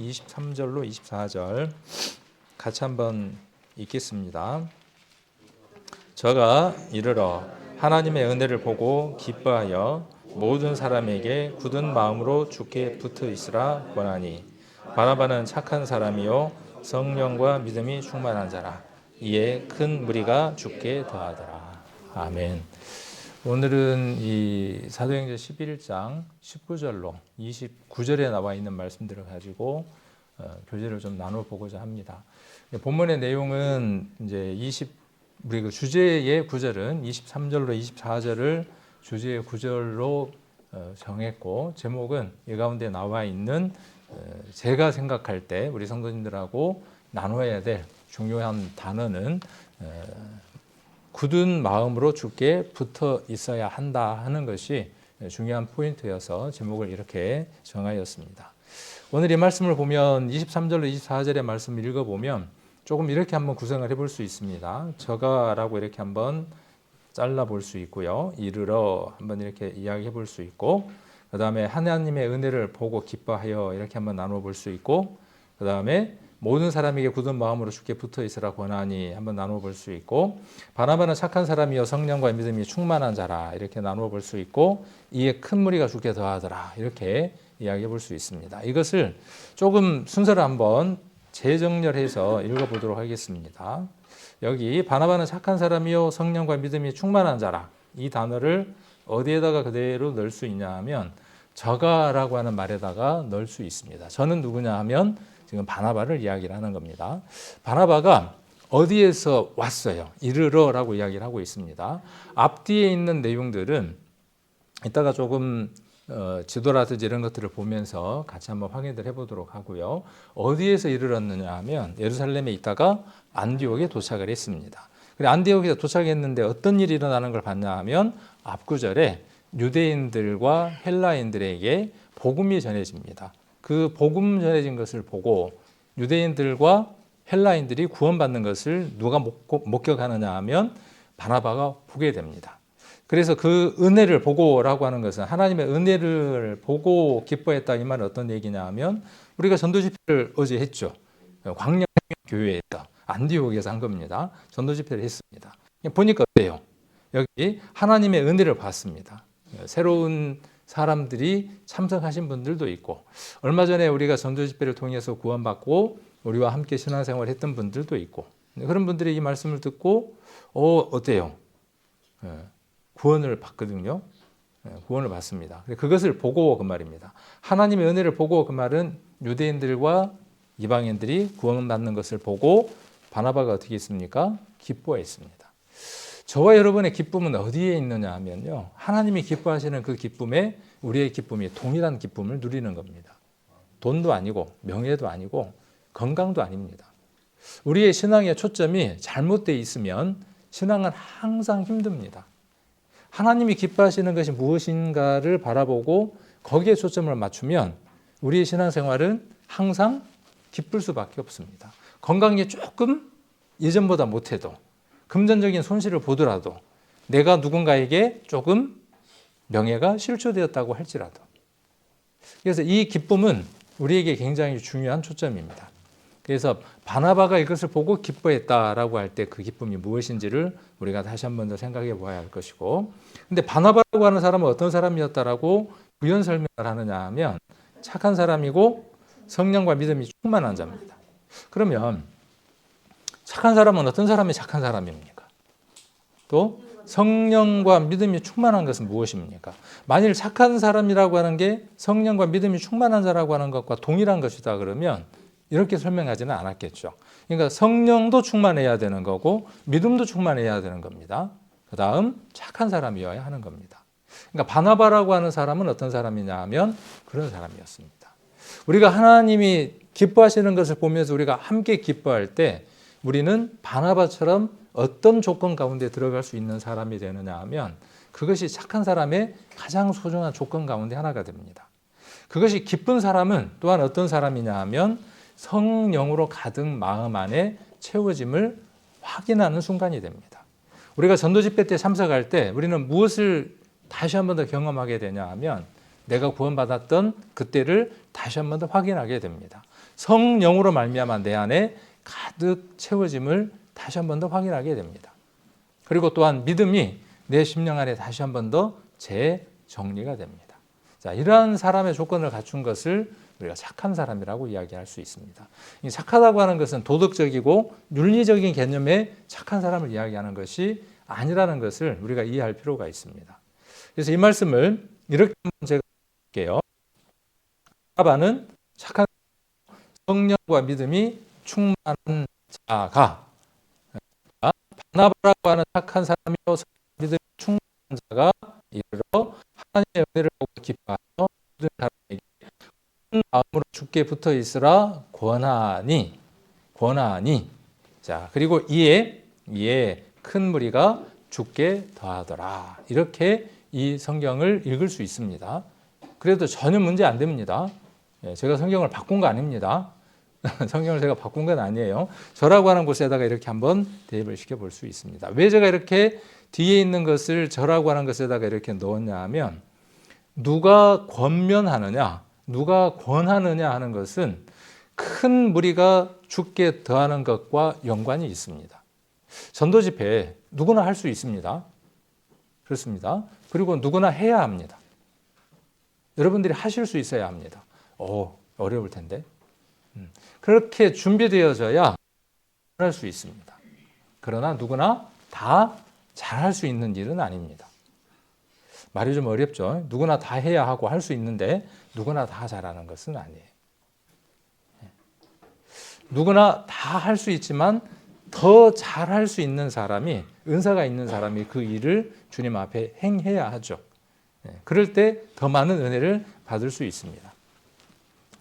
23절로 24절 같이 한번 읽겠습니다. 저가 이르러 하나님의 은혜를 보고 기뻐하여 모든 사람에게 굳은 마음으로 주께 붙어 있으라 권하니 바나바는 착한 사람이요 성령과 믿음이 충만한 자라. 이에 큰 무리가 주께 더하더라. 아멘. 오늘은 이 사도행전 11장 19절로 29절에 나와 있는 말씀들을 가지고 교제를 좀 나눠보고자 합니다. 본문의 내용은 이제 우리 그 주제의 구절은 23절로 24절을 주제의 구절로 정했고, 제목은 이 가운데 나와 있는 제가 생각할 때 우리 성도님들하고 나눠야 될 중요한 단어는 굳은 마음으로 주께 붙어 있어야 한다 하는 것이 중요한 포인트여서 제목을 이렇게 정하였습니다. 오늘 이 말씀을 보면 23절로 24절의 말씀을 읽어보면 조금 이렇게 한번 구성을 해볼 수 있습니다. 저가라고 이렇게 한번 잘라볼 수 있고요. 이르러 한번 이렇게 이야기해 볼 수 있고, 그 다음에 하나님의 은혜를 보고 기뻐하여 이렇게 한번 나눠볼 수 있고, 그 다음에 모든 사람에게 굳은 마음으로 주께 붙어 있으라 권하니 한번 나눠볼 수 있고, 바나바는 착한 사람이요 성령과 믿음이 충만한 자라 이렇게 나눠볼 수 있고, 이에 큰 무리가 주께 더하더라 이렇게 이야기해 볼 수 있습니다. 이것을 조금 순서를 한번 재정렬해서 읽어보도록 하겠습니다. 여기 바나바는 착한 사람이요 성령과 믿음이 충만한 자라, 이 단어를 어디에다가 그대로 넣을 수 있냐 하면 저가라고 하는 말에다가 넣을 수 있습니다. 저는 누구냐 하면 지금 바나바를 이야기를 하는 겁니다. 바나바가 어디에서 왔어요? 이르러라고 이야기를 하고 있습니다. 앞뒤에 있는 내용들은 이따가 조금 지도라든지 이런 것들을 보면서 같이 한번 확인을 해보도록 하고요. 어디에서 이르렀느냐 하면 예루살렘에 있다가 안디옥에 도착을 했습니다. 그래 안디옥에 도착했는데 어떤 일이 일어나는 걸 봤냐 하면 앞구절에 유대인들과 헬라인들에게 복음이 전해집니다. 그 복음 전해진 것을 보고 유대인들과 헬라인들이 구원받는 것을 누가 목격하느냐 하면 바나바가 보게 됩니다. 그래서 그 은혜를 보고라고 하는 것은 하나님의 은혜를 보고 기뻐했다, 이 말은 어떤 얘기냐 하면 우리가 전도 집회를 어제 했죠. 광야 교회에서 안디옥에서 한 겁니다. 전도 집회를 했습니다. 보니까 어때요? 여기 하나님의 은혜를 봤습니다. 새로운 사람들이 참석하신 분들도 있고, 얼마 전에 우리가 전도 집회를 통해서 구원받고 우리와 함께 신앙생활을 했던 분들도 있고, 그런 분들이 이 말씀을 듣고 어때요? 구원을 받거든요. 구원을 받습니다. 그것을 보고 그 말입니다. 하나님의 은혜를 보고, 그 말은 유대인들과 이방인들이 구원받는 것을 보고 바나바가 어떻게 했습니까? 기뻐했습니다. 저와 여러분의 기쁨은 어디에 있느냐 하면요, 하나님이 기뻐하시는 그 기쁨에 우리의 기쁨이 동일한 기쁨을 누리는 겁니다. 돈도 아니고 명예도 아니고 건강도 아닙니다. 우리의 신앙의 초점이 잘못되어 있으면 신앙은 항상 힘듭니다. 하나님이 기뻐하시는 것이 무엇인가를 바라보고 거기에 초점을 맞추면 우리의 신앙생활은 항상 기쁠 수밖에 없습니다. 건강이 조금 예전보다 못해도, 금전적인 손실을 보더라도, 내가 누군가에게 조금 명예가 실추되었다고 할지라도. 그래서 이 기쁨은 우리에게 굉장히 중요한 초점입니다. 그래서 바나바가 이것을 보고 기뻐했다라고 할 때 그 기쁨이 무엇인지를 우리가 다시 한 번 더 생각해 보아야 할 것이고, 근데 바나바라고 하는 사람은 어떤 사람이었다라고 부연 설명을 하느냐 하면 착한 사람이고 성령과 믿음이 충만한 자입니다. 그러면 착한 사람은 어떤 사람이 착한 사람입니까? 또 성령과 믿음이 충만한 것은 무엇입니까? 만일 착한 사람이라고 하는 게 성령과 믿음이 충만한 자라고 하는 것과 동일한 것이다 그러면 이렇게 설명하지는 않았겠죠. 그러니까 성령도 충만해야 되는 거고 믿음도 충만해야 되는 겁니다. 그 다음 착한 사람이어야 하는 겁니다. 그러니까 바나바라고 하는 사람은 어떤 사람이냐 하면 그런 사람이었습니다. 우리가 하나님이 기뻐하시는 것을 보면서 우리가 함께 기뻐할 때 우리는 바나바처럼 어떤 조건 가운데 들어갈 수 있는 사람이 되느냐 하면 그것이 착한 사람의 가장 소중한 조건 가운데 하나가 됩니다. 그것이 기쁜 사람은 또한 어떤 사람이냐 하면 성령으로 가득 마음 안에 채워짐을 확인하는 순간이 됩니다. 우리가 전도 집회 때 참석할 때 우리는 무엇을 다시 한 번 더 경험하게 되냐 하면 내가 구원받았던 그때를 다시 한 번 더 확인하게 됩니다. 성령으로 말미암아 내 안에 가득 채워짐을 다시 한 번 더 확인하게 됩니다. 그리고 또한 믿음이 내 심령 안에 다시 한 번 더 재정리가 됩니다. 자, 이러한 사람의 조건을 갖춘 것을 우리가 착한 사람이라고 이야기할 수 있습니다. 이 착하다고 하는 것은 도덕적이고 윤리적인 개념의 착한 사람을 이야기하는 것이 아니라는 것을 우리가 이해할 필요가 있습니다. 그래서 이 말씀을 이렇게 한번 제가 볼게요. 바나바는 착한 성령과 믿음이 충만한 자가, 바나바라고 하는 착한 사람이요 믿음이 충만한 자가 이르러 하나님의 은혜를 보고 기뻐하여 모든 사람에게 큰 마음으로 주께 붙어 있으라 권하니. 자, 그리고 이에 큰 무리가 주께 더하더라. 이렇게 이 성경을 읽을 수 있습니다. 그래도 전혀 문제 안 됩니다. 제가 성경을 바꾼 거 아닙니다. 성경을 제가 바꾼 건 아니에요. 저라고 하는 곳에다가 이렇게 한번 대입을 시켜볼 수 있습니다. 왜 제가 이렇게 뒤에 있는 것을 저라고 하는 것에다가 이렇게 넣었냐 하면 누가 권면하느냐, 누가 권하느냐 하는 것은 큰 무리가 주께 더하는 것과 연관이 있습니다. 전도 집회 누구나 할 수 있습니다. 그렇습니다. 그리고 누구나 해야 합니다. 여러분들이 하실 수 있어야 합니다. 어려울 텐데. 그렇게 준비되어져야 할 수 있습니다. 그러나 누구나 다 잘할 수 있는 일은 아닙니다. 말이 좀 어렵죠. 누구나 다 해야 하고 할 수 있는데 누구나 다 잘하는 것은 아니에요. 누구나 다 할 수 있지만 더 잘할 수 있는 사람이, 은사가 있는 사람이 그 일을 주님 앞에 행해야 하죠. 그럴 때 더 많은 은혜를 받을 수 있습니다.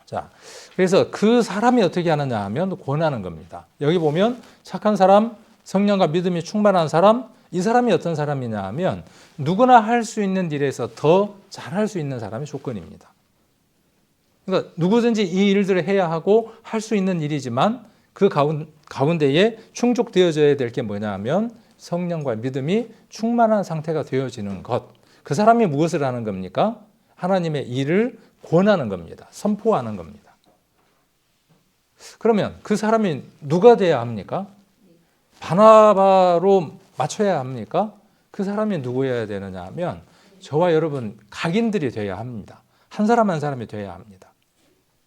자, 그래서 그 사람이 어떻게 하느냐 하면 권하는 겁니다. 여기 보면 착한 사람, 성령과 믿음이 충만한 사람, 이 사람이 어떤 사람이냐 하면 누구나 할 수 있는 일에서 더 잘할 수 있는 사람이 조건입니다. 그러니까 누구든지 이 일들을 해야 하고 할 수 있는 일이지만 그 가운데에 충족되어져야 될 게 뭐냐 하면 성령과 믿음이 충만한 상태가 되어지는 것. 그 사람이 무엇을 하는 겁니까? 하나님의 일을 권하는 겁니다. 선포하는 겁니다. 그러면 그 사람이 누가 돼야 합니까? 바나바로 맞춰야 합니까? 그 사람이 누구여야 되느냐 하면 저와 여러분 각인들이 돼야 합니다. 한 사람 한 사람이 돼야 합니다.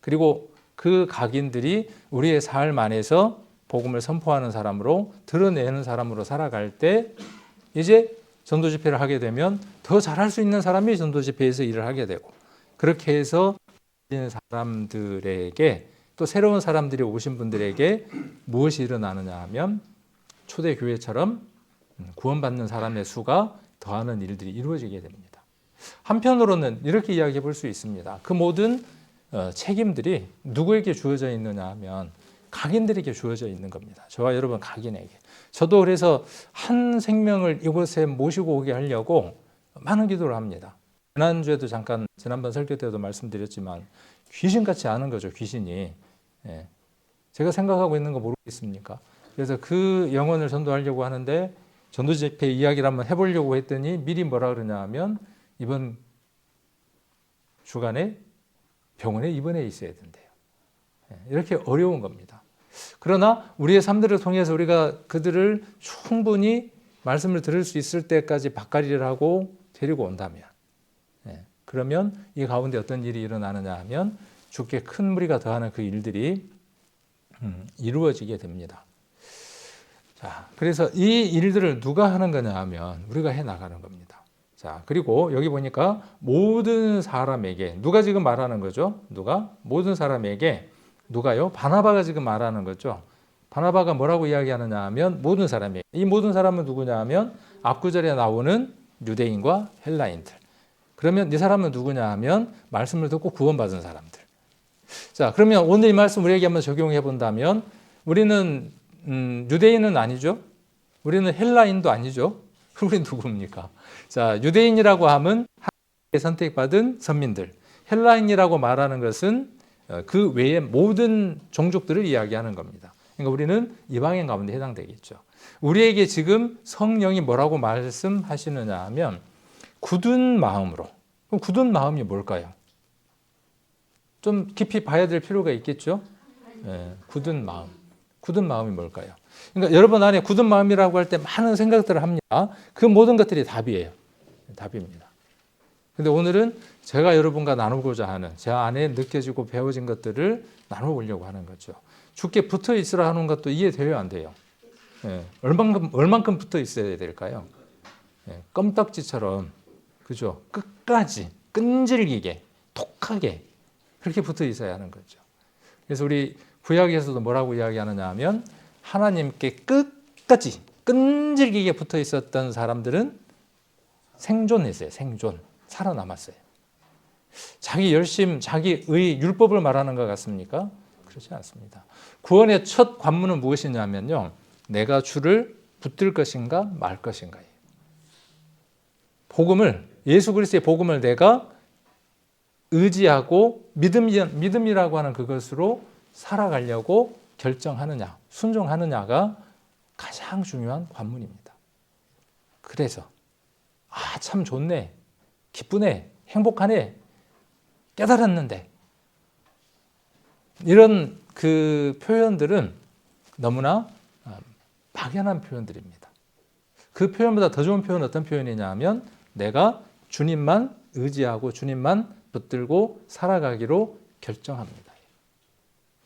그리고 그 각인들이 우리의 삶 안에서 복음을 선포하는 사람으로, 드러내는 사람으로 살아갈 때 이제 전도 집회를 하게 되면 더 잘할 수 있는 사람이 전도 집회에서 일을 하게 되고, 그렇게 해서 사람들에게, 또 새로운 사람들이 오신 분들에게 무엇이 일어나느냐 하면 초대교회처럼 구원받는 사람의 수가 더하는 일들이 이루어지게 됩니다. 한편으로는 이렇게 이야기해 볼 수 있습니다. 그 모든 책임들이 누구에게 주어져 있느냐 하면 각인들에게 주어져 있는 겁니다. 저와 여러분 각인에게. 저도 그래서 한 생명을 이곳에 모시고 오게 하려고 많은 기도를 합니다. 지난주에도 잠깐, 지난번 설교 때도 말씀드렸지만 귀신같이 아는 거죠, 귀신이. 제가 생각하고 있는 거 모르겠습니까? 그래서 그 영혼을 전도하려고 하는데 전도 집회 이야기를 한번 해보려고 했더니 미리 뭐라 그러냐 하면 이번 주간에 병원에 입원해 있어야 된대요. 이렇게 어려운 겁니다. 그러나 우리의 삶들을 통해서 우리가 그들을 충분히 말씀을 들을 수 있을 때까지 밭갈이를 하고 데리고 온다면, 그러면 이 가운데 어떤 일이 일어나느냐 하면 주께 큰 무리가 더하는 그 일들이 이루어지게 됩니다. 자, 그래서 이 일들을 누가 하는 거냐 하면 우리가 해 나가는 겁니다. 자, 그리고 여기 보니까 모든 사람에게, 누가 지금 말하는 거죠? 누가? 모든 사람에게. 누가요? 바나바가 지금 말하는 거죠. 바나바가 뭐라고 이야기하느냐 하면 모든 사람에게. 이 모든 사람은 누구냐 하면 앞구절에 나오는 유대인과 헬라인들. 그러면 이 사람은 누구냐 하면 말씀을 듣고 구원받은 사람들. 자, 그러면 오늘 이 말씀 우리에게 한번 적용해 본다면 우리는 유대인은 아니죠. 우리는 헬라인도 아니죠. 우리 누굽니까? 자, 유대인이라고 하면 하나님께 선택받은 선민들. 헬라인이라고 말하는 것은 그 외의 모든 종족들을 이야기하는 겁니다. 그러니까 우리는 이방인 가운데 해당되겠죠. 우리에게 지금 성령이 뭐라고 말씀하시느냐 하면 굳은 마음으로. 그럼 굳은 마음이 뭘까요? 좀 깊이 봐야 될 필요가 있겠죠. 굳은 마음. 굳은 마음이 뭘까요? 그러니까 여러분 안에 굳은 마음이라고 할 때 많은 생각들을 합니다. 그 모든 것들이 답이에요. 답입니다. 근데 오늘은 제가 여러분과 나누고자 하는 제 안에 느껴지고 배워진 것들을 나눠보려고 하는 거죠. 주께 붙어 있으라 하는 것도 이해돼요, 안 돼요? 얼만큼 붙어 있어야 될까요? 껌딱지처럼, 그죠? 끝까지, 끈질기게, 독하게, 그렇게 붙어 있어야 하는 거죠. 그래서 우리 구약에서도 뭐라고 이야기하느냐 하면 하나님께 끝까지, 끈질기게 붙어 있었던 사람들은 생존했어요, 생존. 살아남았어요. 자기 열심, 자기의 율법을 말하는 것 같습니까? 그렇지 않습니다. 구원의 첫 관문은 무엇이냐면요. 내가 주를 붙들 것인가 말 것인가예요. 복음을, 예수 그리스도의 복음을 내가 의지하고 믿음이라고 하는 그것으로 살아가려고 결정하느냐, 순종하느냐가 가장 중요한 관문입니다. 그래서 참 좋네, 기쁘네, 행복하네, 깨달았는데 이런 그 표현들은 너무나 막연한 표현들입니다. 그 표현보다 더 좋은 표현은 어떤 표현이냐 하면 내가 주님만 의지하고 주님만 붙들고 살아가기로 결정합니다.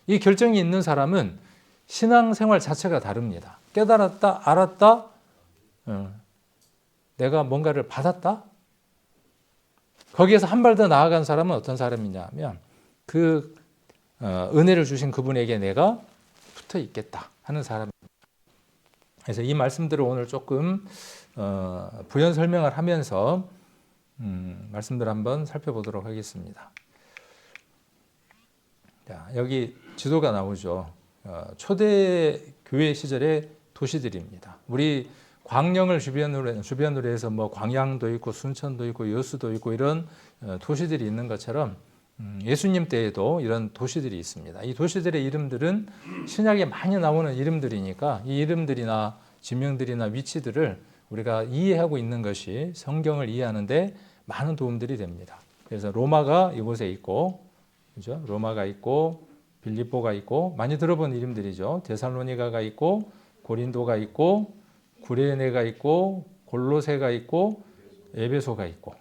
이 결정이 있는 사람은 신앙생활 자체가 다릅니다. 깨달았다, 알았다, 내가 뭔가를 받았다. 거기에서 한 발 더 나아간 사람은 어떤 사람이냐 하면 그 은혜를 주신 그분에게 내가 붙어 있겠다 하는 사람입니다. 그래서 이 말씀들을 오늘 조금 부연 설명을 하면서 말씀들 한번 살펴보도록 하겠습니다. 자, 여기 지도가 나오죠. 초대 교회 시절의 도시들입니다. 우리 광명을 주변으로 해서 뭐 광양도 있고 순천도 있고 여수도 있고 이런 도시들이 있는 것처럼 예수님 때에도 이런 도시들이 있습니다. 이 도시들의 이름들은 신약에 많이 나오는 이름들이니까 이 이름들이나 지명들이나 위치들을 우리가 이해하고 있는 것이 성경을 이해하는데 많은 도움들이 됩니다. 그래서 로마가 이곳에 있고, 그죠? 로마가 있고, 빌립보가 있고, 많이 들어본 이름들이죠. 데살로니가가 있고, 고린도가 있고, 구레네가 있고, 골로새가 있고, 에베소가 있고,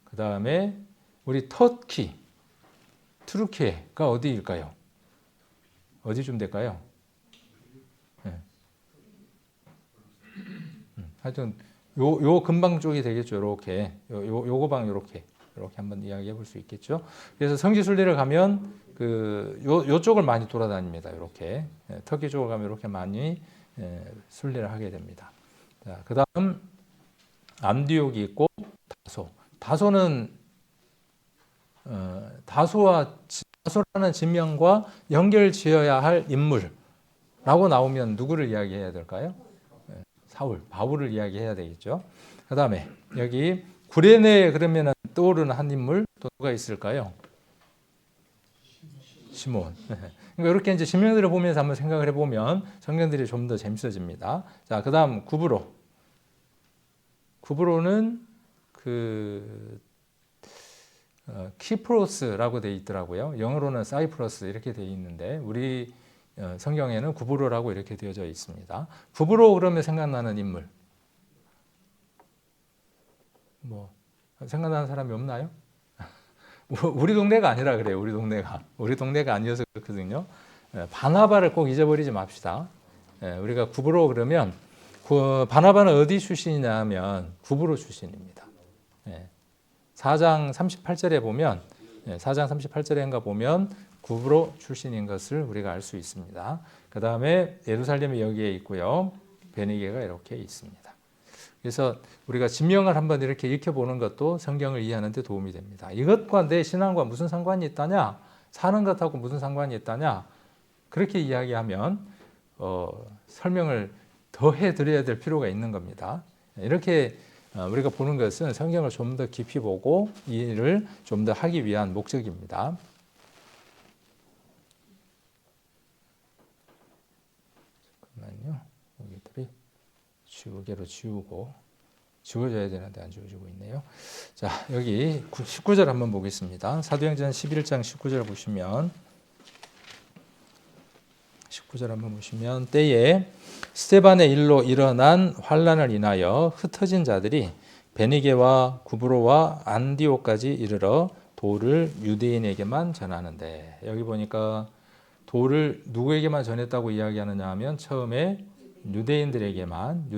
그 다음에 우리 터키, 투르키가 어디일까요? 어디쯤 될까요? 네. 하여튼 요 근방 쪽이 되겠죠. 이렇게 요거방 이렇게 한번 이야기해 볼 수 있겠죠. 그래서 성지순례를 가면 요쪽을 많이 돌아다닙니다. 이렇게 터키 쪽을 가면 이렇게 많이 순례를 하게 됩니다. 자, 그다음 안디옥이 있고 다소는 다소라는 지명과 연결 지어야 할 인물라고 나오면 누구를 이야기해야 될까요? 바울을 이야기해야 되겠죠. 그 다음에 여기 구레네 그러면 떠오르는 한 인물 또 누가 있을까요? 시몬. 그러니까 이렇게 이제 지명들을 보면서 한번 생각을 해보면 성경들이 좀 더 재밌어집니다. 자, 그 다음 구브로는 키프로스라고 되어 있더라고요. 영어로는 사이프러스 이렇게 되어 있는데 우리 성경에는 구브로라고 이렇게 되어져 있습니다. 구브로 그러면 생각나는 인물 뭐 생각나는 사람이 없나요? 우리 동네가 아니라 그래요. 우리 동네가 아니어서 그렇거든요. 바나바를 꼭 잊어버리지 맙시다. 우리가 구브로 그러면 바나바는 어디 출신이냐 하면 구브로 출신입니다. 4장 38절에 보면 4장 38절인가 보면 구브로 출신인 것을 우리가 알 수 있습니다. 그 다음에 예루살렘이 여기에 있고요. 베니게가 이렇게 있습니다. 그래서 우리가 지명을 한번 이렇게 익혀보는 것도 성경을 이해하는 데 도움이 됩니다. 이것과 내 신앙과 무슨 상관이 있다냐? 사는 것하고 무슨 상관이 있다냐? 그렇게 이야기하면 설명을 더 해드려야 될 필요가 있는 겁니다. 이렇게 우리가 보는 것은 성경을 좀 더 깊이 보고 이해를 좀 더 하기 위한 목적입니다. 잠깐만요. 여기들이 지우개로 지워져야 되는데 안 지워지고 있네요. 자, 여기 19절 한번 보겠습니다. 사도행전 11장 19절 보시면 19절 한번 보시면 때에 스데반의 일로 일어난 환란을 인하여 흩어진 자들이 베니게와 구브로와 안디오까지 이르러 도를 유대인에게만 전하는데, 여기 보니까 도를 누구에게만 전했다고 이야기하느냐 하면 처음에 유대인들에게만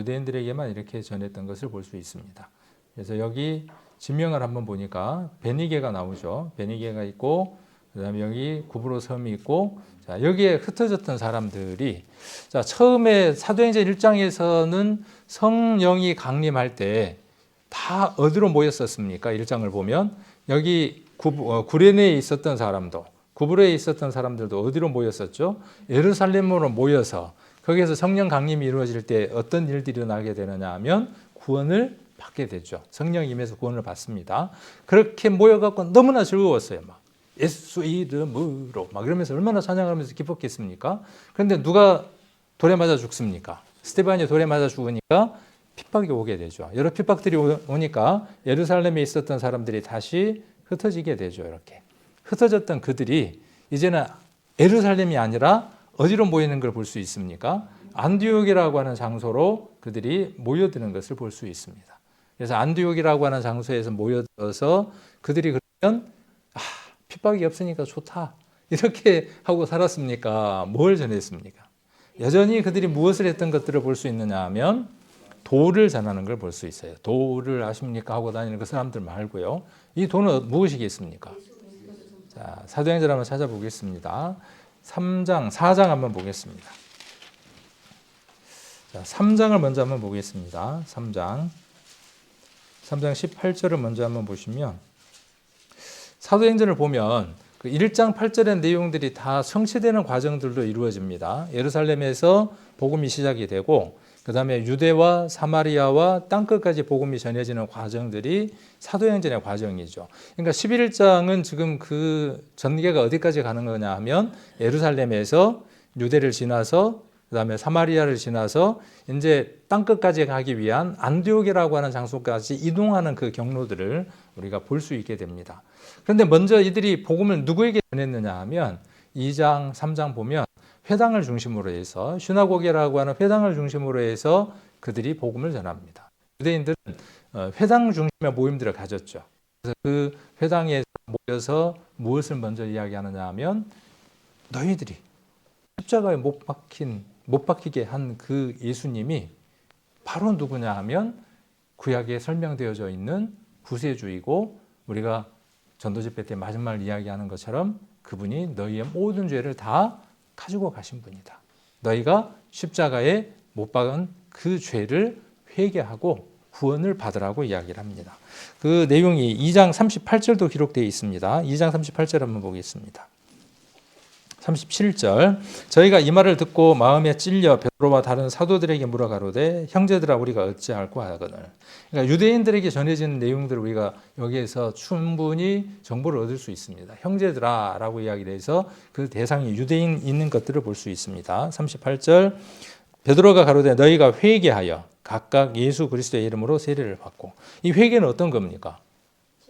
이렇게 전했던 것을 볼 수 있습니다. 그래서 여기 지명을 한번 보니까 베니게가 나오죠. 베니게가 있고 그다음에 여기 구브로 섬이 있고, 자, 여기에 흩어졌던 사람들이, 자, 처음에 사도행전 1장에서는 성령이 강림할 때 다 어디로 모였었습니까? 1장을 보면 여기 구레네에 있었던 사람도, 구브로에 있었던 사람들도 어디로 모였었죠? 예루살렘으로 모여서 거기에서 성령 강림이 이루어질 때 어떤 일들이 일어나게 되느냐 하면 구원을 받게 되죠. 성령이 임해서 구원을 받습니다. 그렇게 모여갖고 너무나 즐거웠어요. 막 예수 이름으로 막 이러면서 얼마나 찬양하면서 기뻤겠습니까? 그런데 누가 돌에 맞아 죽습니까? 스데반이 돌에 맞아 죽으니까 핍박이 오게 되죠. 여러 핍박들이 오니까 예루살렘에 있었던 사람들이 다시 흩어지게 되죠. 이렇게 흩어졌던 그들이 이제는 예루살렘이 아니라 어디로 모이는 걸 볼 수 있습니까? 안디옥이라고 하는 장소로 그들이 모여드는 것을 볼 수 있습니다. 그래서 안디옥이라고 하는 장소에서 모여들어서 그들이 그러면 핍박이 없으니까 좋다 이렇게 하고 살았습니까? 뭘 전했습니까? 여전히 그들이 무엇을 했던 것들을 볼 수 있느냐 하면 도를 전하는 걸 볼 수 있어요. 도를 아십니까? 하고 다니는 그 사람들 말고요. 이 도는 무엇이겠습니까? 자, 사도행전 한번 찾아보겠습니다. 3장, 4장 한번 보겠습니다. 자, 3장을 먼저 한번 보겠습니다. 3장 18절을 먼저 한번 보시면, 사도행전을 보면 그 1장 8절의 내용들이 다 성취되는 과정들도 이루어집니다. 예루살렘에서 복음이 시작이 되고 그 다음에 유대와 사마리아와 땅끝까지 복음이 전해지는 과정들이 사도행전의 과정이죠. 그러니까 11장은 지금 그 전개가 어디까지 가는 거냐 하면 예루살렘에서 유대를 지나서 그 다음에 사마리아를 지나서 이제 땅끝까지 가기 위한 안디옥이라고 하는 장소까지 이동하는 그 경로들을 우리가 볼 수 있게 됩니다. 그런데 먼저 이들이 복음을 누구에게 전했느냐 하면 2장, 3장 보면 회당을 중심으로 해서, 슈나고게라고 하는 회당을 중심으로 해서 그들이 복음을 전합니다. 유대인들은 회당 중심의 모임들을 가졌죠. 그래서 그 회당에서 모여서 무엇을 먼저 이야기하느냐 하면, 너희들이 십자가에 못 박히게 한 그 예수님이 바로 누구냐 하면 구약에 설명되어져 있는 구세주이고, 우리가 전도집회 때 마지막 이야기하는 것처럼 그분이 너희의 모든 죄를 다 가지고 가신 분이다. 너희가 십자가에 못 박은 그 죄를 회개하고 구원을 받으라고 이야기를 합니다. 그 내용이 2장 38절도 기록되어 있습니다. 2장 38절 한번 보겠습니다. 37절, 저희가 이 말을 듣고 마음에 찔려 베드로와 다른 사도들에게 물어 가로되 형제들아 우리가 어찌할꼬 하거늘. 그러니까 유대인들에게 전해지는 내용들을 우리가 여기에서 충분히 정보를 얻을 수 있습니다. 형제들아 라고 이야기를 해서 그 대상이 유대인 있는 것들을 볼 수 있습니다. 38절, 베드로가 가로되 너희가 회개하여 각각 예수 그리스도의 이름으로 세례를 받고. 이 회개는 어떤 겁니까?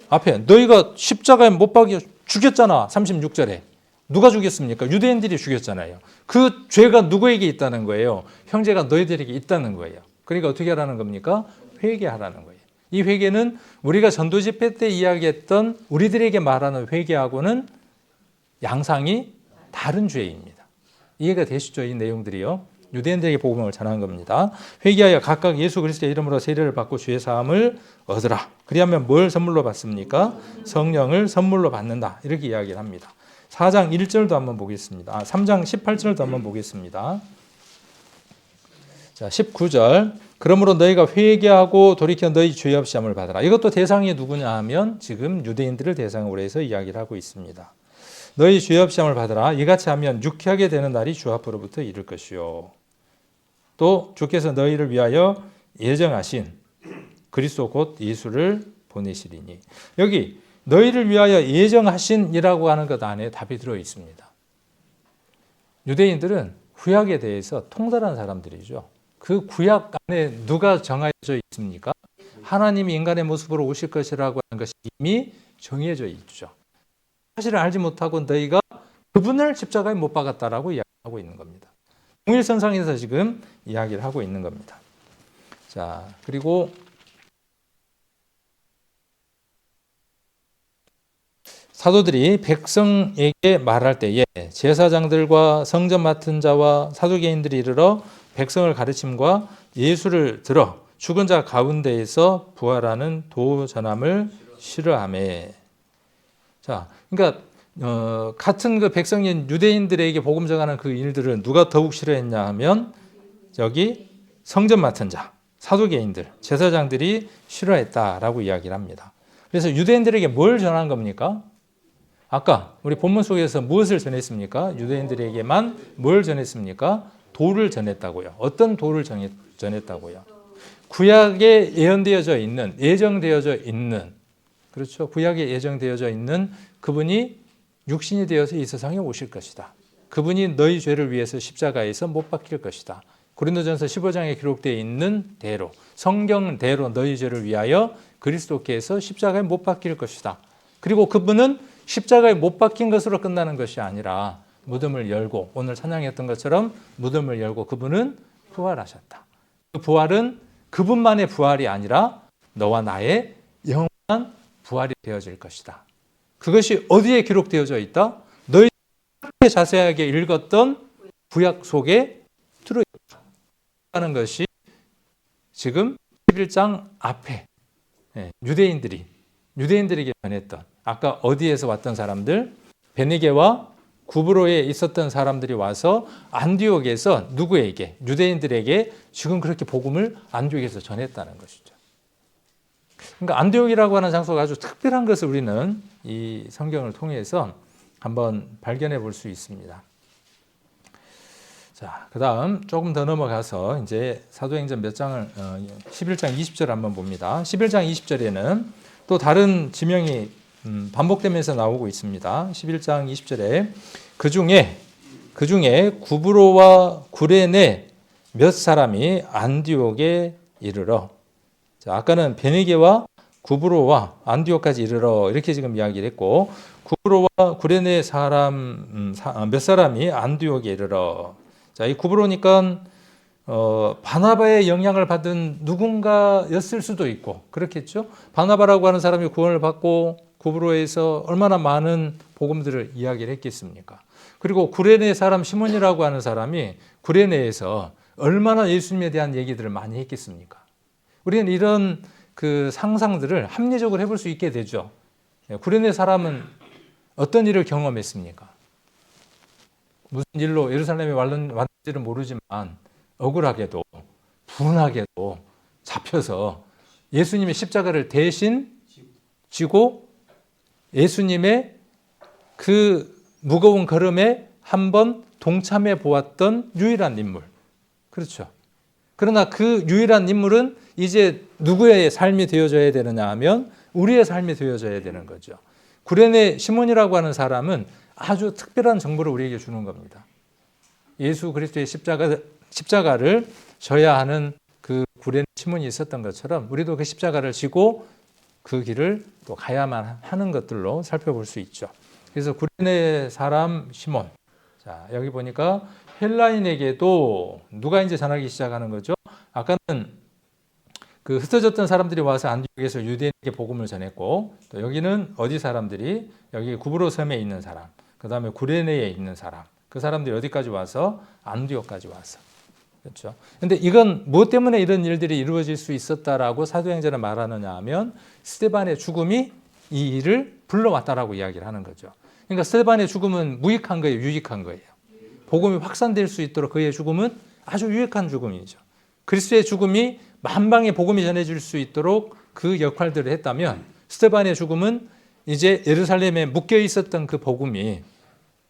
앞에 너희가 십자가에 못 박여 죽였잖아. 36절에 누가 죽였습니까? 유대인들이 죽였잖아요. 그 죄가 누구에게 있다는 거예요? 형제가 너희들에게 있다는 거예요. 그러니까 어떻게 하라는 겁니까? 회개하라는 거예요. 이 회개는 우리가 전도 집회 때 이야기했던 우리들에게 말하는 회개하고는 양상이 다른 죄입니다. 이해가 되시죠? 이 내용들이요. 유대인들에게 복음을 전한 겁니다. 회개하여 각각 예수 그리스도의 이름으로 세례를 받고 죄 사함을 얻으라. 그리하면 뭘 선물로 받습니까? 성령을 선물로 받는다. 이렇게 이야기를 합니다. 4장 1절도 한번 보겠습니다. 3장 18절도 한번 보겠습니다. 자, 19절. 그러므로 너희가 회개하고 돌이켜 너희 죄 없이 함을 받으라. 이것도 대상이 누구냐 하면 지금 유대인들을 대상으로 해서 이야기를 하고 있습니다. 너희 죄 없이 함을 받으라. 이같이 하면 유쾌하게 되는 날이 주 앞으로부터 이를 것이요. 또 주께서 너희를 위하여 예정하신 그리스도 곧 예수를 보내시리니. 여기 너희를 위하여 예정하신이라고 하는 것 안에 답이 들어 있습니다. 유대인들은 구약에 대해서 통달한 사람들이죠. 그 구약 안에 누가 정해져 있습니까? 하나님이 인간의 모습으로 오실 것이라고 하는 것이 이미 정해져 있죠. 사실을 알지 못하고 너희가 그분을 십자가에 못 박았다라고 이야기하고 있는 겁니다. 동일선상에서 지금 이야기를 하고 있는 겁니다. 자, 그리고 사도들이 백성에게 말할 때에 제사장들과 성전 맡은 자와 사두개인들이 이르러 백성을 가르침과 예수를 들어 죽은 자 가운데에서 부활하는 도 전함을 싫어하매. 자, 그러니까 같은 그 백성인 유대인들에게 복음 전하는 그 일들을 누가 더욱 싫어했냐 하면 여기 성전 맡은 자, 사두개인들, 제사장들이 싫어했다라고 이야기를 합니다. 그래서 유대인들에게 뭘 전한 겁니까? 아까 우리 본문 속에서 무엇을 전했습니까? 유대인들에게만 뭘 전했습니까? 도를 전했다고요. 어떤 도를 전했다고요? 구약에 예언되어져 있는, 예정되어져 있는, 그렇죠? 구약에 예정되어져 있는 그분이 육신이 되어서 이 세상에 오실 것이다. 그분이 너희 죄를 위해서 십자가에서 못 박힐 것이다. 고린도전서 15장에 기록되어 있는 대로, 성경대로 너희 죄를 위하여 그리스도께서 십자가에 못 박힐 것이다. 그리고 그분은 십자가에 못 박힌 것으로 끝나는 것이 아니라 무덤을 열고, 오늘 찬양했던 것처럼 무덤을 열고 그분은 부활하셨다. 그 부활은 그분만의 부활이 아니라 너와 나의 영원한 부활이 되어질 것이다. 그것이 어디에 기록되어져 있다? 너희 자세하게 읽었던 구약 속에 들어있다는 것이 지금 11장 앞에 유대인들에게 전했던, 아까 어디에서 왔던 사람들, 베니게와 구브로에 있었던 사람들이 와서 안디옥에서 누구에게? 유대인들에게 지금 그렇게 복음을 안디옥에서 전했다는 것이죠. 그러니까 안디옥이라고 하는 장소가 아주 특별한 것을 우리는 이 성경을 통해서 한번 발견해 볼 수 있습니다. 자, 그 다음 조금 더 넘어가서 이제 사도행전 몇 장을 11장 20절 한번 봅니다. 11장 20절에는 또 다른 지명이 반복되면서 나오고 있습니다. 11장 20절에 그 중에 구브로와 구레네 몇 사람이 안디옥에 이르러, 자, 아까는 베니게와 구브로와 안디옥까지 이르러 이렇게 지금 이야기를 했고, 구브로와 구레네 사람 몇 사람이 안디옥에 이르러. 자, 이 구브로니까 바나바의 영향을 받은 누군가였을 수도 있고 그렇겠죠. 바나바라고 하는 사람이 구원을 받고 구브로에서 얼마나 많은 복음들을 이야기를 했겠습니까? 그리고 구레네 사람 시몬이라고 하는 사람이 구레네에서 얼마나 예수님에 대한 얘기들을 많이 했겠습니까? 우리는 이런 그 상상들을 합리적으로 해볼 수 있게 되죠. 구레네 사람은 어떤 일을 경험했습니까? 무슨 일로 예루살렘에 왔는지는 모르지만 억울하게도 분하게도 잡혀서 예수님의 십자가를 대신 지고 예수님의 그 무거운 걸음에 한번 동참해 보았던 유일한 인물. 그렇죠. 그러나 그 유일한 인물은 이제 누구의 삶이 되어져야 되느냐 하면 우리의 삶이 되어져야 되는 거죠. 구레네 시몬이라고 하는 사람은 아주 특별한 정보를 우리에게 주는 겁니다. 예수 그리스도의 십자가를 져야 하는 그 구레네 시몬이 있었던 것처럼 우리도 그 십자가를 지고 그 길을 또 가야만 하는 것들로 살펴볼 수 있죠. 그래서 구레네 사람 시몬. 자, 여기 보니까 헬라인에게도 누가 이제 전하기 시작하는 거죠. 아까는 그 흩어졌던 사람들이 와서 안디옥에서 유대인에게 복음을 전했고, 또 여기는 어디 사람들이, 여기 구브로 섬에 있는 사람, 그 다음에 구레네에 있는 사람, 그 사람들이 어디까지 와서? 안디옥까지 와서. 그렇죠. 근데 이건 무엇 때문에 이런 일들이 이루어질 수 있었다라고 사도행전에 말하느냐 하면 스데반의 죽음이 이 일을 불러왔다라고 이야기를 하는 거죠. 그러니까 스데반의 죽음은 무익한 거예요, 유익한 거예요. 복음이 확산될 수 있도록 그의 죽음은 아주 유익한 죽음이죠. 그리스도의 죽음이 만방에 복음이 전해질 수 있도록 그 역할들을 했다면 스데반의 죽음은 이제 예루살렘에 묶여 있었던 그 복음이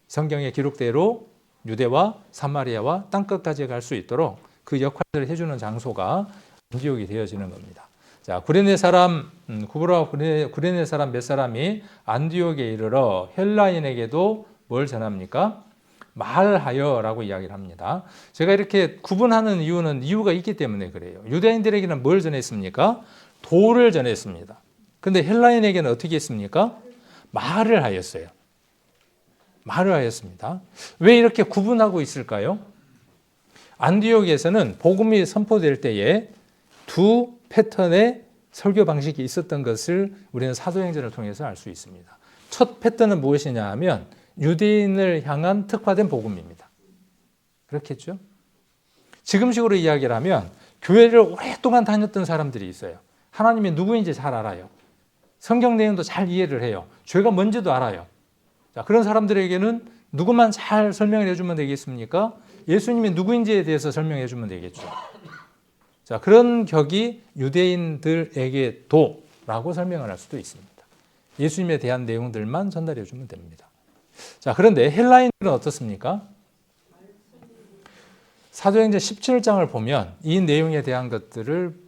성경의 기록대로 유대와 사마리아와 땅끝까지 갈 수 있도록 그 역할들을 해주는 장소가 안디옥이 되어지는 겁니다. 자, 구레네 사람, 구브로와 구레네 사람 몇 사람이 안디옥에 이르러 헬라인에게도 뭘 전합니까? 말하여라고 이야기를 합니다. 제가 이렇게 구분하는 이유가 있기 때문에 그래요. 유대인들에게는 뭘 전했습니까? 도를 전했습니다. 근데 헬라인에게는 어떻게 했습니까? 말을 하였어요. 말을 하였습니다. 왜 이렇게 구분하고 있을까요? 안디옥에서는 복음이 선포될 때에 두 패턴의 설교 방식이 있었던 것을 우리는 사도행전을 통해서 알 수 있습니다. 첫 패턴은 무엇이냐 하면 유대인을 향한 특화된 복음입니다. 그렇겠죠? 지금식으로 이야기를 하면 교회를 오랫동안 다녔던 사람들이 있어요. 하나님이 누구인지 잘 알아요. 성경 내용도 잘 이해를 해요. 죄가 뭔지도 알아요. 자, 그런 사람들에게는 누구만 잘 설명을 해주면 되겠습니까? 예수님이 누구인지에 대해서 설명해 주면 되겠죠. 자, 그런 격이 유대인들에게도 라고 설명을 할 수도 있습니다. 예수님에 대한 내용들만 전달해 주면 됩니다. 자, 그런데 헬라인들은 어떻습니까? 사도행전 17장을 보면 이 내용에 대한 것들을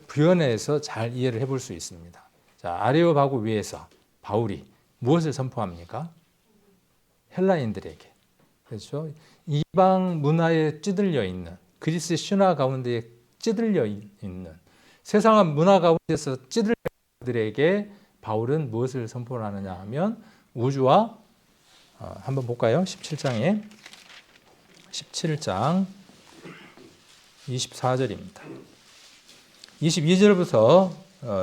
부연해서 잘 이해를 해볼 수 있습니다. 자, 아레오바고 위에서 바울이 무엇을 선포합니까? 헬라인들에게. 그렇죠? 이방 문화에 찌들려 있는, 그리스 신화 가운데 찌들려 있는, 세상의 문화 가운데서 찌들려 있는 들에게 바울은 무엇을 선포하느냐 하면 우주와 한번 볼까요? 17장 24절입니다. 22절부터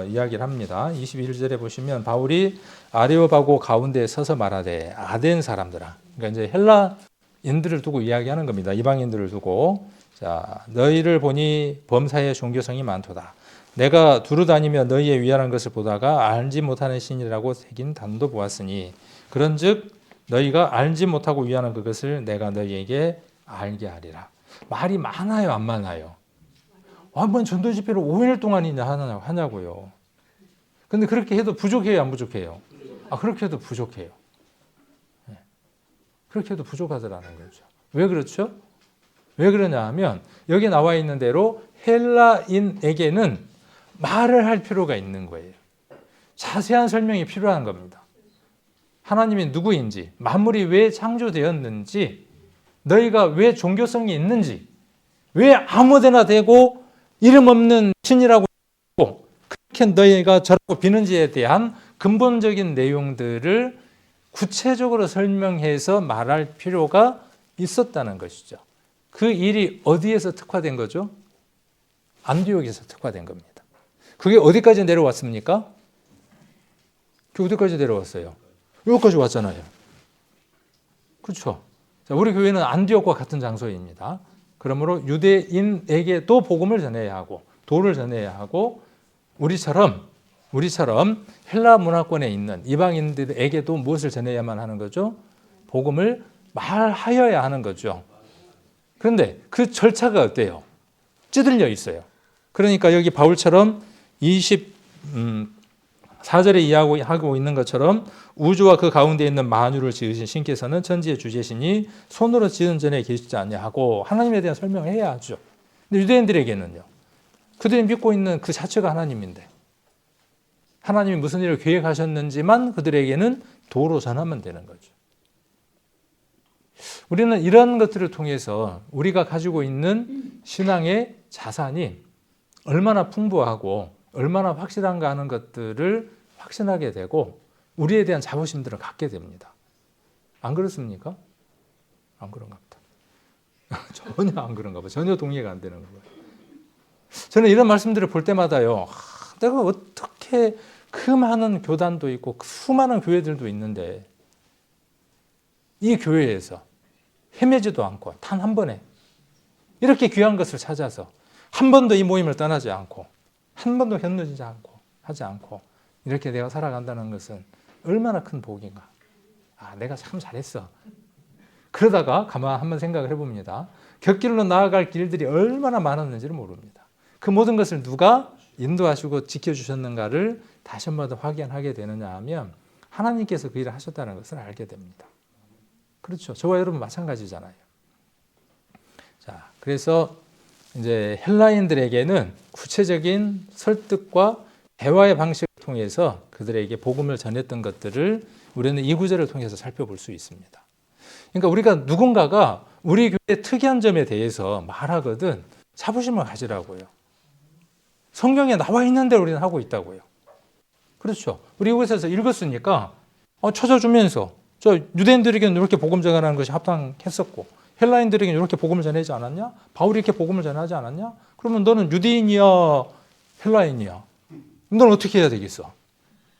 이야기를 합니다. 21절에 보시면 바울이 아레오바고 가운데 서서 말하되 아덴 사람들아, 그러니까 이제 헬라인들을 두고 이야기하는 겁니다. 이방인들을 두고, 자, 너희를 보니 범사에 종교성이 많도다. 내가 두루 다니며 너희의 위하는 것을 보다가 알지 못하는 신이라고 새긴 단도 보았으니 그런즉 너희가 알지 못하고 위하는 그것을 내가 너희에게 알게 하리라. 말이 많아요, 안 많아요? 한번 전도 집회를 5일 동안이나 하냐고요. 근데 그렇게 해도 부족해요, 안 부족해요? 그렇게 해도 부족해요. 그렇게 해도 부족하더라는 거죠. 왜 그렇죠? 왜 그러냐 하면 여기 나와 있는 대로 헬라인에게는 말을 할 필요가 있는 거예요. 자세한 설명이 필요한 겁니다. 하나님이 누구인지, 만물이 왜 창조되었는지, 너희가 왜 종교성이 있는지, 왜 아무데나 되고 이름 없는 신이라고 하고 그렇게 너희가 저라고 비는지에 대한 근본적인 내용들을 구체적으로 설명해서 말할 필요가 있었다는 것이죠. 그 일이 어디에서 특화된 거죠? 안디옥에서 특화된 겁니다. 그게 어디까지 내려왔습니까? 어디까지 내려왔어요? 여기까지 왔잖아요. 그렇죠? 자, 우리 교회는 안디옥과 같은 장소입니다. 그러므로 유대인에게도 복음을 전해야 하고 도를 전해야 하고 우리처럼 헬라 문화권에 있는 이방인들에게도 무엇을 전해야만 하는 거죠? 복음을 말하여야 하는 거죠. 그런데 그 절차가 어때요? 찌들려 있어요. 그러니까 여기 바울처럼 24절에 이야기하고 있는 것처럼 우주와 그 가운데 있는 만유를 지으신 신께서는 천지의 주제시니 손으로 지은 전에 계시지 아니하고 하나님에 대한 설명을 해야 하죠. 근데 유대인들에게는요. 그들이 믿고 있는 그 자체가 하나님인데 하나님이 무슨 일을 계획하셨는지만 그들에게는 도로 전하면 되는 거죠. 우리는 이런 것들을 통해서 우리가 가지고 있는 신앙의 자산이 얼마나 풍부하고 얼마나 확실한가 하는 것들을 확신하게 되고 우리에 대한 자부심들을 갖게 됩니다. 안 그렇습니까? 안 그런가 보다. 전혀 안 그런가 봐. 전혀 동의가 안 되는 거예요. 저는 이런 말씀들을 볼 때마다요. 내가 어떻게 그 많은 교단도 있고 그 수많은 교회들도 있는데 이 교회에서 헤매지도 않고 단 한 번에 이렇게 귀한 것을 찾아서 한 번도 이 모임을 떠나지 않고 한 번도 견누지 않고 하지 않고 이렇게 내가 살아간다는 것은 얼마나 큰 복인가. 내가 참 잘했어. 그러다가 가만 한번 생각을 해봅니다. 곁길로 나아갈 길들이 얼마나 많았는지를 모릅니다. 그 모든 것을 누가 인도하시고 지켜주셨는가를 다시 한번 더 확인하게 되느냐 하면 하나님께서 그 일을 하셨다는 것을 알게 됩니다. 그렇죠. 저와 여러분 마찬가지잖아요. 자, 그래서 이제 헬라인들에게는 구체적인 설득과 대화의 방식을 통해서 그들에게 복음을 전했던 것들을 우리는 이 구절을 통해서 살펴볼 수 있습니다. 그러니까 우리가 누군가가 우리 교회의 특이한 점에 대해서 말하거든 자부심을 가지라고요. 성경에 나와 있는 대로 우리는 하고 있다고요. 그렇죠. 우리 이곳에서 읽었으니까 찾아주면서 저 유대인들에게는 이렇게 복음 전하는 것이 합당했었고 헬라인들에게 이렇게 복음을 전하지 않았냐? 바울이 이렇게 복음을 전하지 않았냐? 그러면 너는 유대인이야, 헬라인이야. 너는 어떻게 해야 되겠어?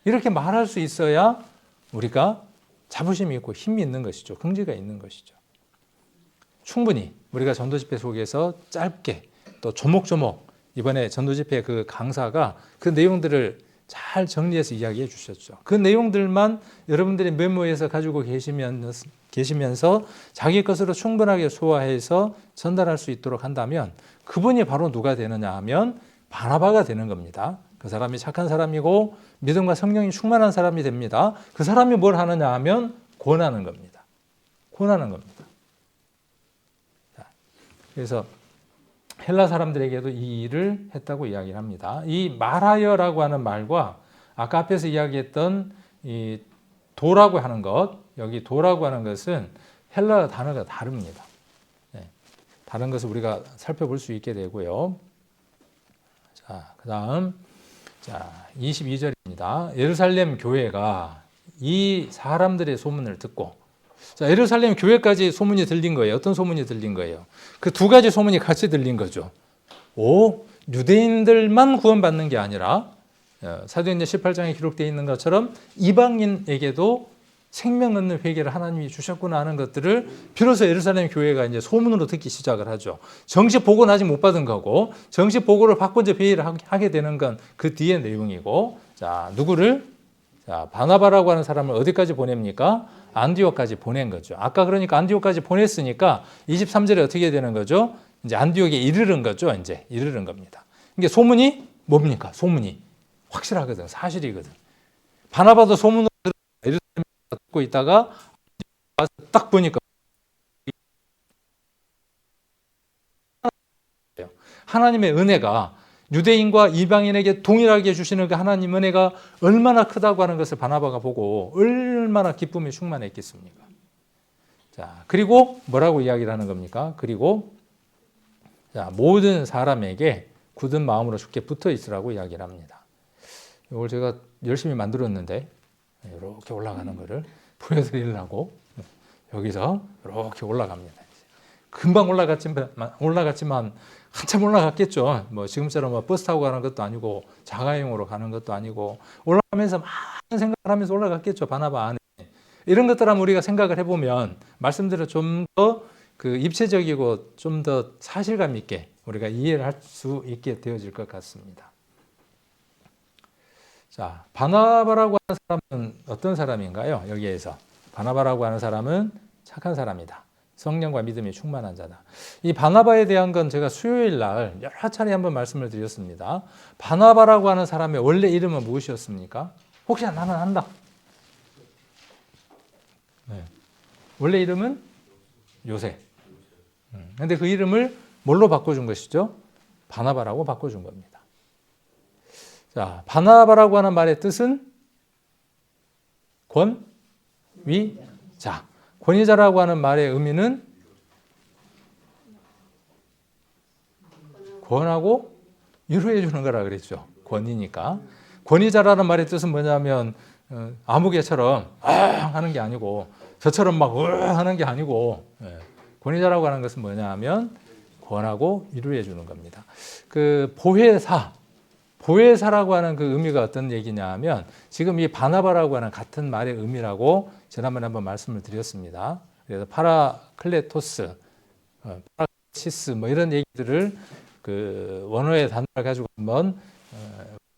이렇게 말할 수 있어야 우리가 자부심이 있고 힘이 있는 것이죠. 긍지가 있는 것이죠. 충분히 우리가 전도집회 속에서 짧게 또 조목조목 이번에 전도집회 그 강사가 그 내용들을 잘 정리해서 이야기해 주셨죠. 그 내용들만 여러분들이 메모해서 가지고 계시면서 자기 것으로 충분하게 소화해서 전달할 수 있도록 한다면 그분이 바로 누가 되느냐 하면 바나바가 되는 겁니다. 그 사람이 착한 사람이고 믿음과 성령이 충만한 사람이 됩니다. 그 사람이 뭘 하느냐 하면 권하는 겁니다. 권하는 겁니다. 그래서 헬라 사람들에게도 이 일을 했다고 이야기를 합니다. 이 말하여라고 하는 말과 아까 앞에서 이야기했던 이 도라고 하는 것, 여기 도라고 하는 것은 헬라 단어가 다릅니다. 네, 다른 것을 우리가 살펴볼 수 있게 되고요. 자, 그다음 22절입니다. 예루살렘 교회가 이 사람들의 소문을 듣고, 자, 예루살렘 교회까지 소문이 들린 거예요. 어떤 소문이 들린 거예요? 그 두 가지 소문이 같이 들린 거죠. 유대인들만 구원받는 게 아니라 사도행전 18장에 기록되어 있는 것처럼 이방인에게도 생명 얻는 회개를 하나님이 주셨구나 하는 것들을 비로소 예루살렘 교회가 이제 소문으로 듣기 시작을 하죠. 정식 보고는 아직 못 받은 거고, 정식 보고를 받고 이제 회의를 하게 되는 건 그 뒤의 내용이고, 자, 누구를? 자, 바나바라고 하는 사람을 어디까지 보냅니까? 안디옥까지 보낸 거죠. 아까 그러니까 안디옥까지 보냈으니까 23절에 어떻게 되는 거죠? 이제 안디옥에 이르른 거죠. 이제 이르른 겁니다. 이게 소문이 뭡니까? 소문이 확실하거든. 사실이거든. 바나바도 소문으로 듣고 있다가 딱 보니까 하나님의 은혜가 유대인과 이방인에게 동일하게 주시는 그 하나님 은혜가 얼마나 크다고 하는 것을 바나바가 보고 얼마나 기쁨이 충만했겠습니까? 자, 그리고 뭐라고 이야기를 하는 겁니까? 그리고 자, 모든 사람에게 굳은 마음으로 주께 붙어 있으라고 이야기를 합니다. 이걸 제가 열심히 만들었는데 이렇게 올라가는 거를 보여드리려고 여기서 이렇게 올라갑니다. 금방 올라갔지만 한참 올라갔겠죠. 뭐 지금처럼 버스 타고 가는 것도 아니고 자가용으로 가는 것도 아니고 올라가면서 많은 생각을 하면서 올라갔겠죠. 바나바 안에. 이런 것들 한번 우리가 생각을 해보면 말씀대로 좀 더 그 입체적이고 좀 더 사실감 있게 우리가 이해를 할 수 있게 되어질 것 같습니다. 자, 바나바라고 하는 사람은 어떤 사람인가요? 여기에서 바나바라고 하는 사람은 착한 사람이다. 성령과 믿음이 충만한 자다. 이 바나바에 대한 건 제가 수요일 날 여러 차례 한번 말씀을 드렸습니다. 바나바라고 하는 사람의 원래 이름은 무엇이었습니까? 혹시 나는 안다. 네. 원래 이름은 요셉. 그런데 그 이름을 뭘로 바꿔준 것이죠? 바나바라고 바꿔준 겁니다. 자, 바나바라고 하는 말의 뜻은 권위자. 권위자라고 하는 말의 의미는 권하고 위로해 주는 거라 그랬죠. 권위니까. 권위자라는 말의 뜻은 뭐냐면 아무개처럼 하는 게 아니고 저처럼 막 하는 게 아니고 권위자라고 하는 것은 뭐냐면 권하고 위로해 주는 겁니다. 그 보혜사라고 하는 그 의미가 어떤 얘기냐 하면 지금 이 바나바라고 하는 같은 말의 의미라고 지난번에 한번 말씀을 드렸습니다. 그래서 파라클레토스, 파라시스 뭐 이런 얘기들을 그 원어의 단어를 가지고 한번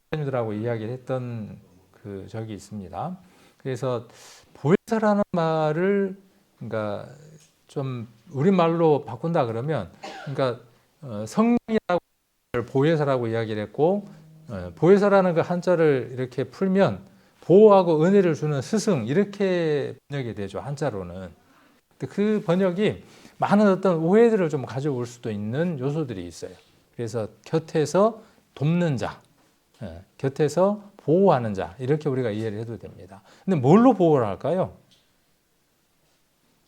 선생님들하고 이야기를 했던 그 적이 있습니다. 그래서 보혜사라는 말을 그러니까 좀 우리말로 바꾼다 그러면 그러니까 성령이라고 보혜사라고 이야기를 했고 보혜사라는 그 한자를 이렇게 풀면 보호하고 은혜를 주는 스승 이렇게 번역이 되죠. 한자로는. 그 번역이 많은 어떤 오해들을 좀 가져올 수도 있는 요소들이 있어요. 그래서 곁에서 돕는 자, 곁에서 보호하는 자 이렇게 우리가 이해를 해도 됩니다. 근데 뭘로 보호를 할까요?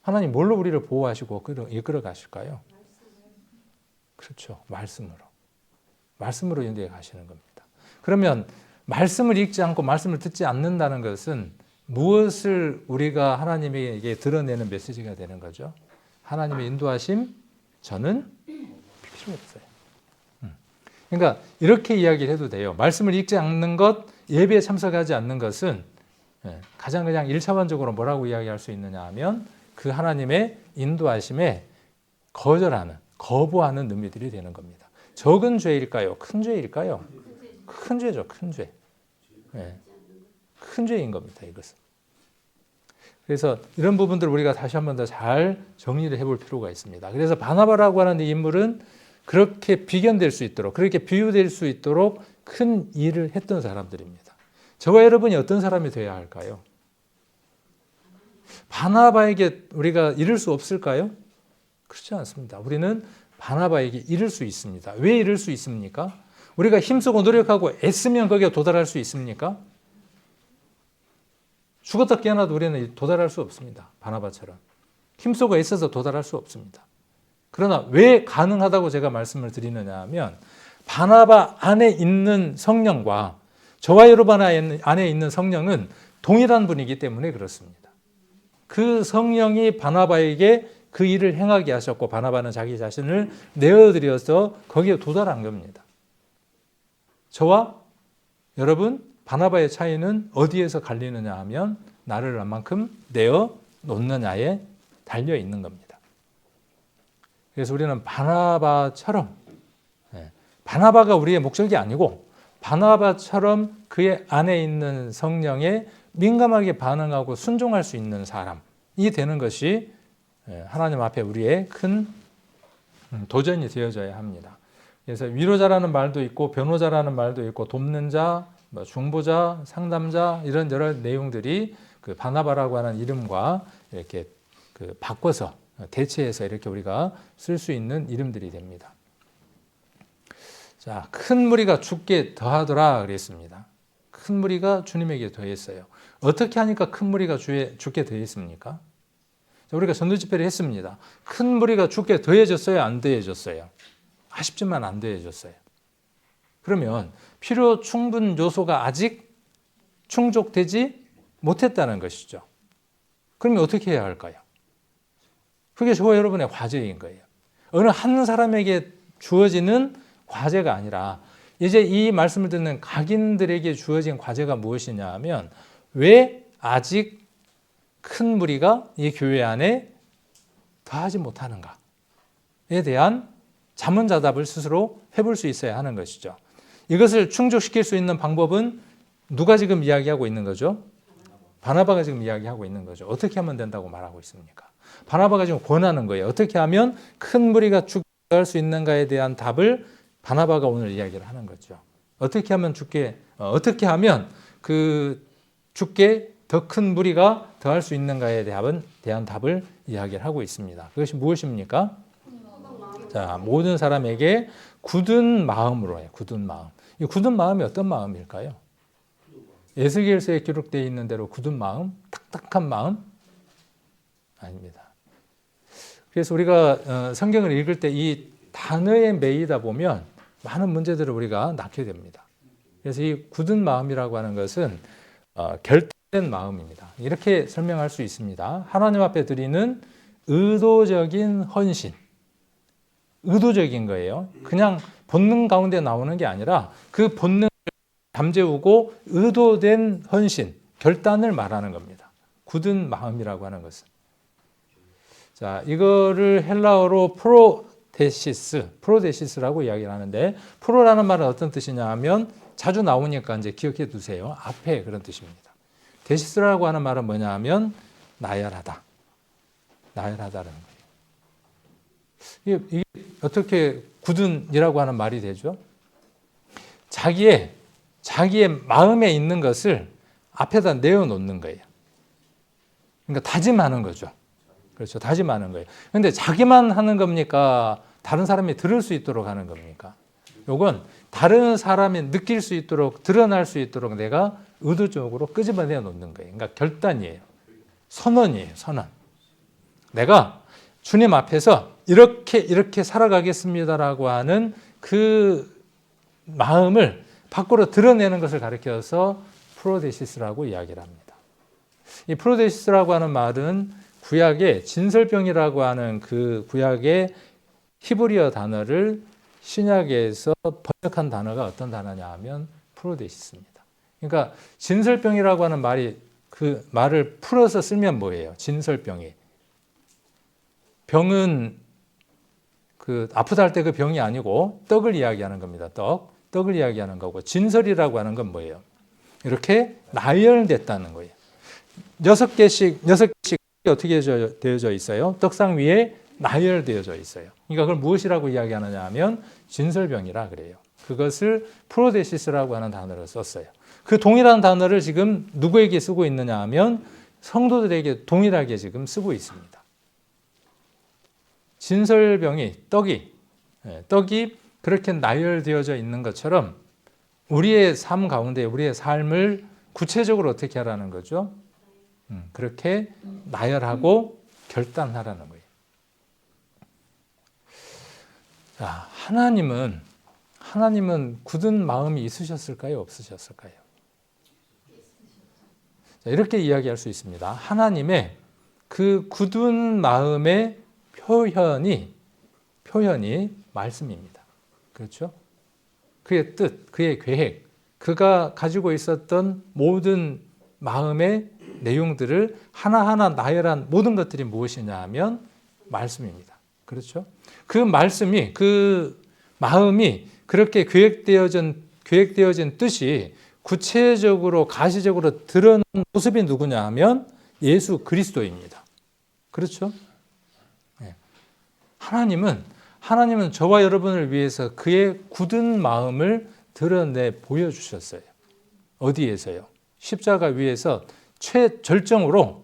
하나님 뭘로 우리를 보호하시고 이끌어 가실까요? 그렇죠. 말씀으로 인도해 가시는 겁니다. 그러면 말씀을 읽지 않고 말씀을 듣지 않는다는 것은 무엇을 우리가 하나님에게 드러내는 메시지가 되는 거죠? 하나님의 인도하심 저는 필요 없어요. 그러니까 이렇게 이야기를 해도 돼요. 말씀을 읽지 않는 것, 예배에 참석하지 않는 것은 가장 그냥 1차원적으로 뭐라고 이야기할 수 있느냐 하면 그 하나님의 인도하심에 거절하는, 거부하는 의미들이 되는 겁니다. 적은 죄일까요? 큰 죄일까요? 큰 죄죠, 큰 죄. 큰 죄인 겁니다, 이것은. 그래서 이런 부분들을 우리가 다시 한 번 더 잘 정리를 해볼 필요가 있습니다. 그래서 바나바라고 하는 이 인물은 그렇게 비견될 수 있도록, 그렇게 비유될 수 있도록 큰 일을 했던 사람들입니다. 저와 여러분이 어떤 사람이 되어야 할까요? 바나바에게 우리가 이룰 수 없을까요? 그렇지 않습니다. 우리는 바나바에게 이룰 수 있습니다. 왜 이룰 수 있습니까? 우리가 힘쓰고 노력하고 애쓰면 거기에 도달할 수 있습니까? 죽었다 깨어나도 우리는 도달할 수 없습니다. 바나바처럼. 힘쓰고 애써서 도달할 수 없습니다. 그러나 왜 가능하다고 제가 말씀을 드리느냐 하면 바나바 안에 있는 성령과 저와 여러분 안에 있는 성령은 동일한 분이기 때문에 그렇습니다. 그 성령이 바나바에게 그 일을 행하게 하셨고 바나바는 자기 자신을 내어드려서 거기에 도달한 겁니다. 저와 여러분 바나바의 차이는 어디에서 갈리느냐 하면 나를 얼만큼 내어 놓느냐에 달려 있는 겁니다. 그래서 우리는 바나바처럼 바나바가 우리의 목적이 아니고 바나바처럼 그의 안에 있는 성령에 민감하게 반응하고 순종할 수 있는 사람이 되는 것이 하나님 앞에 우리의 큰 도전이 되어져야 합니다. 그래서 위로자라는 말도 있고 변호자라는 말도 있고 돕는 자, 중보자, 상담자 이런 여러 내용들이 그 바나바라고 하는 이름과 이렇게 그 바꿔서 대체해서 이렇게 우리가 쓸 수 있는 이름들이 됩니다. 자, 큰 무리가 죽게 더하더라 그랬습니다. 큰 무리가 주님에게 더했어요. 어떻게 하니까 큰 무리가 죽게 더했습니까? 우리가 전도 집회를 했습니다. 큰 무리가 죽게 더해졌어요? 안 더해졌어요? 아쉽지만 안 더해졌어요. 그러면 필요 충분 요소가 아직 충족되지 못했다는 것이죠. 그러면 어떻게 해야 할까요? 그게 저와 여러분의 과제인 거예요. 어느 한 사람에게 주어지는 과제가 아니라 이제 이 말씀을 듣는 각인들에게 주어진 과제가 무엇이냐 하면 왜 아직 큰 무리가 이 교회 안에 더하지 못하는가에 대한 자문자답을 스스로 해볼 수 있어야 하는 것이죠. 이것을 충족시킬 수 있는 방법은 누가 지금 이야기하고 있는 거죠? 바나바가 지금 이야기하고 있는 거죠. 어떻게 하면 된다고 말하고 있습니까? 바나바가 지금 권하는 거예요. 어떻게 하면 큰 무리가 죽게 할 수 있는가에 대한 답을 바나바가 오늘 이야기를 하는 거죠. 어떻게 하면 그 죽게 더 큰 무리가 더할 수 있는가에 대한 답을 이야기를 하고 있습니다. 그것이 무엇입니까? 자, 모든 사람에게 굳은 마음으로 해요. 굳은 마음. 이 굳은 마음이 어떤 마음일까요? 에스겔서에 기록되어 있는 대로 굳은 마음, 딱딱한 마음? 아닙니다. 그래서 우리가 성경을 읽을 때 이 단어에 매이다 보면 많은 문제들을 우리가 낳게 됩니다. 그래서 이 굳은 마음이라고 하는 것은 결단된 마음입니다. 이렇게 설명할 수 있습니다. 하나님 앞에 드리는 의도적인 헌신. 의도적인 거예요. 그냥 본능 가운데 나오는 게 아니라 그 본능을 잠재우고 의도된 헌신, 결단을 말하는 겁니다. 굳은 마음이라고 하는 것은. 자, 이거를 헬라어로 프로데시스라고 이야기를 하는데, 프로라는 말은 어떤 뜻이냐 하면 자주 나오니까 이제 기억해 두세요. 앞에 그런 뜻입니다. 데시스라고 하는 말은 뭐냐 하면 나열하다. 나열하다라는 거예요. 이게 어떻게 굳은이라고 하는 말이 되죠? 자기의 마음에 있는 것을 앞에다 내어놓는 거예요. 그러니까 다짐하는 거죠. 그렇죠. 다짐하는 거예요. 그런데 자기만 하는 겁니까? 다른 사람이 들을 수 있도록 하는 겁니까? 요건 다른 사람이 느낄 수 있도록, 드러날 수 있도록 내가 의도적으로 끄집어내 놓는 거예요. 그러니까 결단이에요. 선언이에요. 선언. 내가 주님 앞에서 이렇게 살아가겠습니다라고 하는 그 마음을 밖으로 드러내는 것을 가리켜서 프로데시스라고 이야기를 합니다. 이 프로데시스라고 하는 말은 구약의 진설병이라고 하는 그 구약의 히브리어 단어를 신약에서 번역한 단어가 어떤 단어냐 하면 프로데시스입니다. 그러니까 진설병이라고 하는 말이 그 말을 풀어서 쓰면 뭐예요? 진설병이. 병은 그 아프다 할 때 그 병이 아니고 떡을 이야기하는 겁니다. 떡을 이야기하는 거고, 진설이라고 하는 건 뭐예요? 이렇게 나열됐다는 거예요. 6개씩 어떻게 되어져 있어요? 떡상 위에 나열되어져 있어요. 그러니까 그걸 무엇이라고 이야기하느냐 하면 진설병이라 그래요. 그것을 프로데시스라고 하는 단어를 썼어요. 그 동일한 단어를 지금 누구에게 쓰고 있느냐 하면 성도들에게 동일하게 지금 쓰고 있습니다. 진설병이 떡이 그렇게 나열되어져 있는 것처럼 우리의 삶 가운데 우리의 삶을 구체적으로 어떻게 하라는 거죠? 그렇게 나열하고 결단하라는 거예요. 자, 하나님은 굳은 마음이 있으셨을까요? 없으셨을까요? 자, 이렇게 이야기할 수 있습니다. 하나님의 그 굳은 마음의 표현이 말씀입니다. 그렇죠? 그의 뜻, 그의 계획, 그가 가지고 있었던 모든 마음의 내용들을 하나하나 나열한 모든 것들이 무엇이냐 하면 말씀입니다. 그렇죠? 그 말씀이, 그 마음이 그렇게 계획되어진 뜻이 구체적으로 가시적으로 드러난 모습이 누구냐 하면 예수 그리스도입니다. 그렇죠? 네. 하나님은 저와 여러분을 위해서 그의 굳은 마음을 드러내 보여주셨어요. 어디에서요? 십자가 위에서 최절정으로,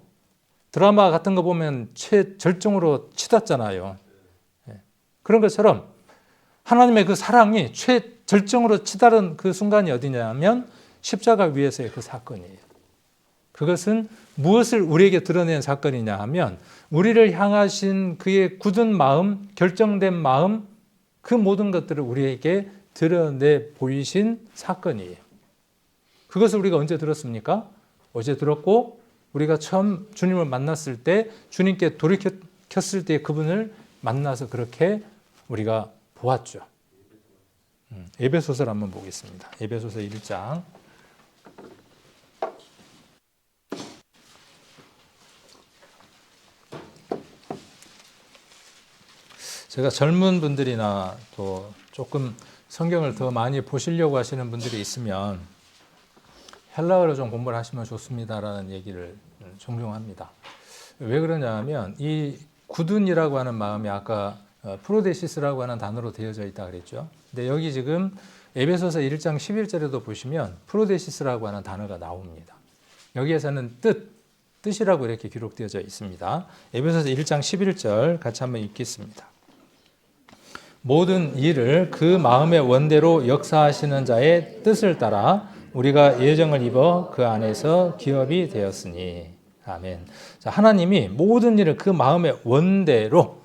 드라마 같은 거 보면 최절정으로 치닫잖아요. 그런 것처럼 하나님의 그 사랑이 최절정으로 치달은 그 순간이 어디냐면 십자가 위에서의 그 사건이에요. 그것은 무엇을 우리에게 드러낸 사건이냐 하면 우리를 향하신 그의 굳은 마음, 결정된 마음, 그 모든 것들을 우리에게 드러내 보이신 사건이에요. 그것을 우리가 언제 들었습니까? 어제 들었고, 우리가 처음 주님을 만났을 때, 주님께 돌이켰을 때 그분을 만나서 그렇게 우리가 보았죠. 에베소서를 한번 보겠습니다. 에베소서 1장. 제가 젊은 분들이나 또 조금 성경을 더 많이 보시려고 하시는 분들이 있으면 헬라어로 좀 공부를 하시면 좋습니다라는 얘기를 종종 합니다. 왜 그러냐 하면 이 굳은이라고 하는 마음이 아까 프로데시스라고 하는 단어로 되어져 있다 그랬죠. 근데 여기 지금 에베소서 1장 11절에도 보시면 프로데시스라고 하는 단어가 나옵니다. 여기에서는 뜻이라고 이렇게 기록되어져 있습니다. 에베소서 1장 11절 같이 한번 읽겠습니다. 모든 일을 그 마음의 원대로 역사하시는 자의 뜻을 따라 우리가 예정을 입어 그 안에서 기업이 되었으니. 아멘. 자, 하나님이 모든 일을 그 마음의 원대로,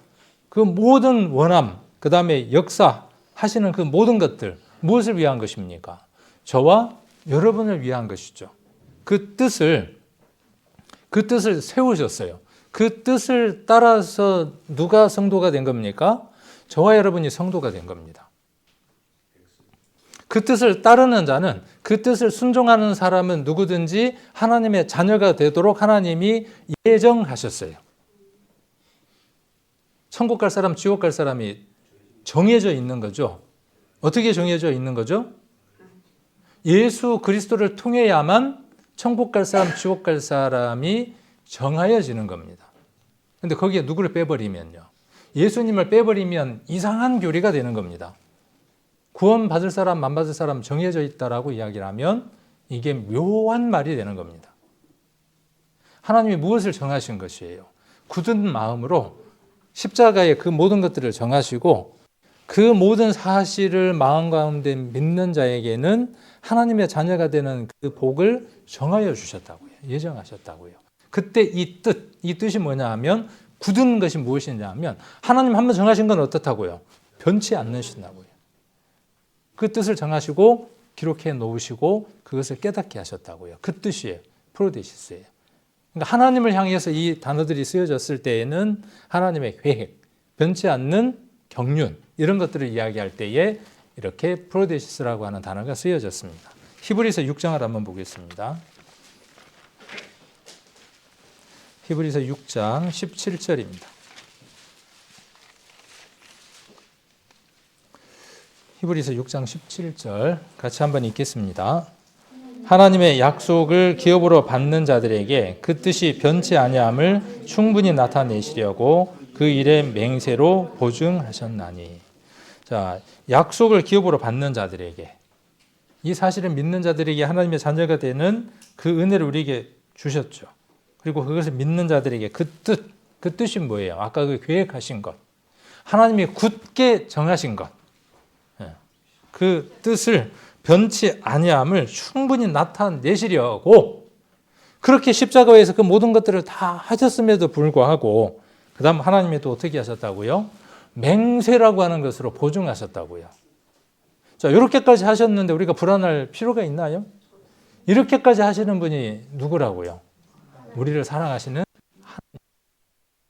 그 모든 원함, 그 다음에 역사하시는 그 모든 것들, 무엇을 위한 것입니까? 저와 여러분을 위한 것이죠. 그 뜻을 세우셨어요. 그 뜻을 따라서 누가 성도가 된 겁니까? 저와 여러분이 성도가 된 겁니다. 그 뜻을 따르는 자는, 그 뜻을 순종하는 사람은 누구든지 하나님의 자녀가 되도록 하나님이 예정하셨어요. 천국 갈 사람, 지옥 갈 사람이 정해져 있는 거죠. 어떻게 정해져 있는 거죠? 예수 그리스도를 통해야만 천국 갈 사람, 지옥 갈 사람이 정하여지는 겁니다. 그런데 거기에 누구를 빼버리면요, 예수님을 빼버리면 이상한 교리가 되는 겁니다. 구원 받을 사람, 안 받을 사람 정해져 있다라고 이야기를 하면 이게 묘한 말이 되는 겁니다. 하나님이 무엇을 정하신 것이에요? 굳은 마음으로 십자가의 그 모든 것들을 정하시고 그 모든 사실을 마음 가운데 믿는 자에게는 하나님의 자녀가 되는 그 복을 정하여 주셨다고요. 예정하셨다고요. 그때 이 뜻이 뭐냐 하면, 굳은 것이 무엇이냐 하면 하나님 한번 정하신 건 어떻다고요? 변치 않으신다고요. 그 뜻을 정하시고 기록해 놓으시고 그것을 깨닫게 하셨다고요. 그 뜻이에요. 프로데시스예요. 그러니까 하나님을 향해서 이 단어들이 쓰여졌을 때에는 하나님의 계획, 변치 않는 경륜 이런 것들을 이야기할 때에 이렇게 프로데시스라고 하는 단어가 쓰여졌습니다. 히브리서 6장을 한번 보겠습니다. 히브리서 6장 17절입니다. 히브리서 6장 17절 같이 한번 읽겠습니다. 하나님의 약속을 기업으로 받는 자들에게 그 뜻이 변치 아니함을 충분히 나타내시려고 그 일의 맹세로 보증하셨나니. 자, 약속을 기업으로 받는 자들에게, 이 사실을 믿는 자들에게 하나님의 자녀가 되는 그 은혜를 우리에게 주셨죠. 그리고 그것을 믿는 자들에게 그 뜻이 뭐예요? 아까 그 계획하신 것, 하나님이 굳게 정하신 것, 그 뜻을 변치 아니함을 충분히 나타내시려고 그렇게 십자가에서 그 모든 것들을 다 하셨음에도 불구하고 그 다음 하나님이 또 어떻게 하셨다고요? 맹세라고 하는 것으로 보증하셨다고요. 자, 이렇게까지 하셨는데 우리가 불안할 필요가 있나요? 이렇게까지 하시는 분이 누구라고요? 우리를 사랑하시는 하나님.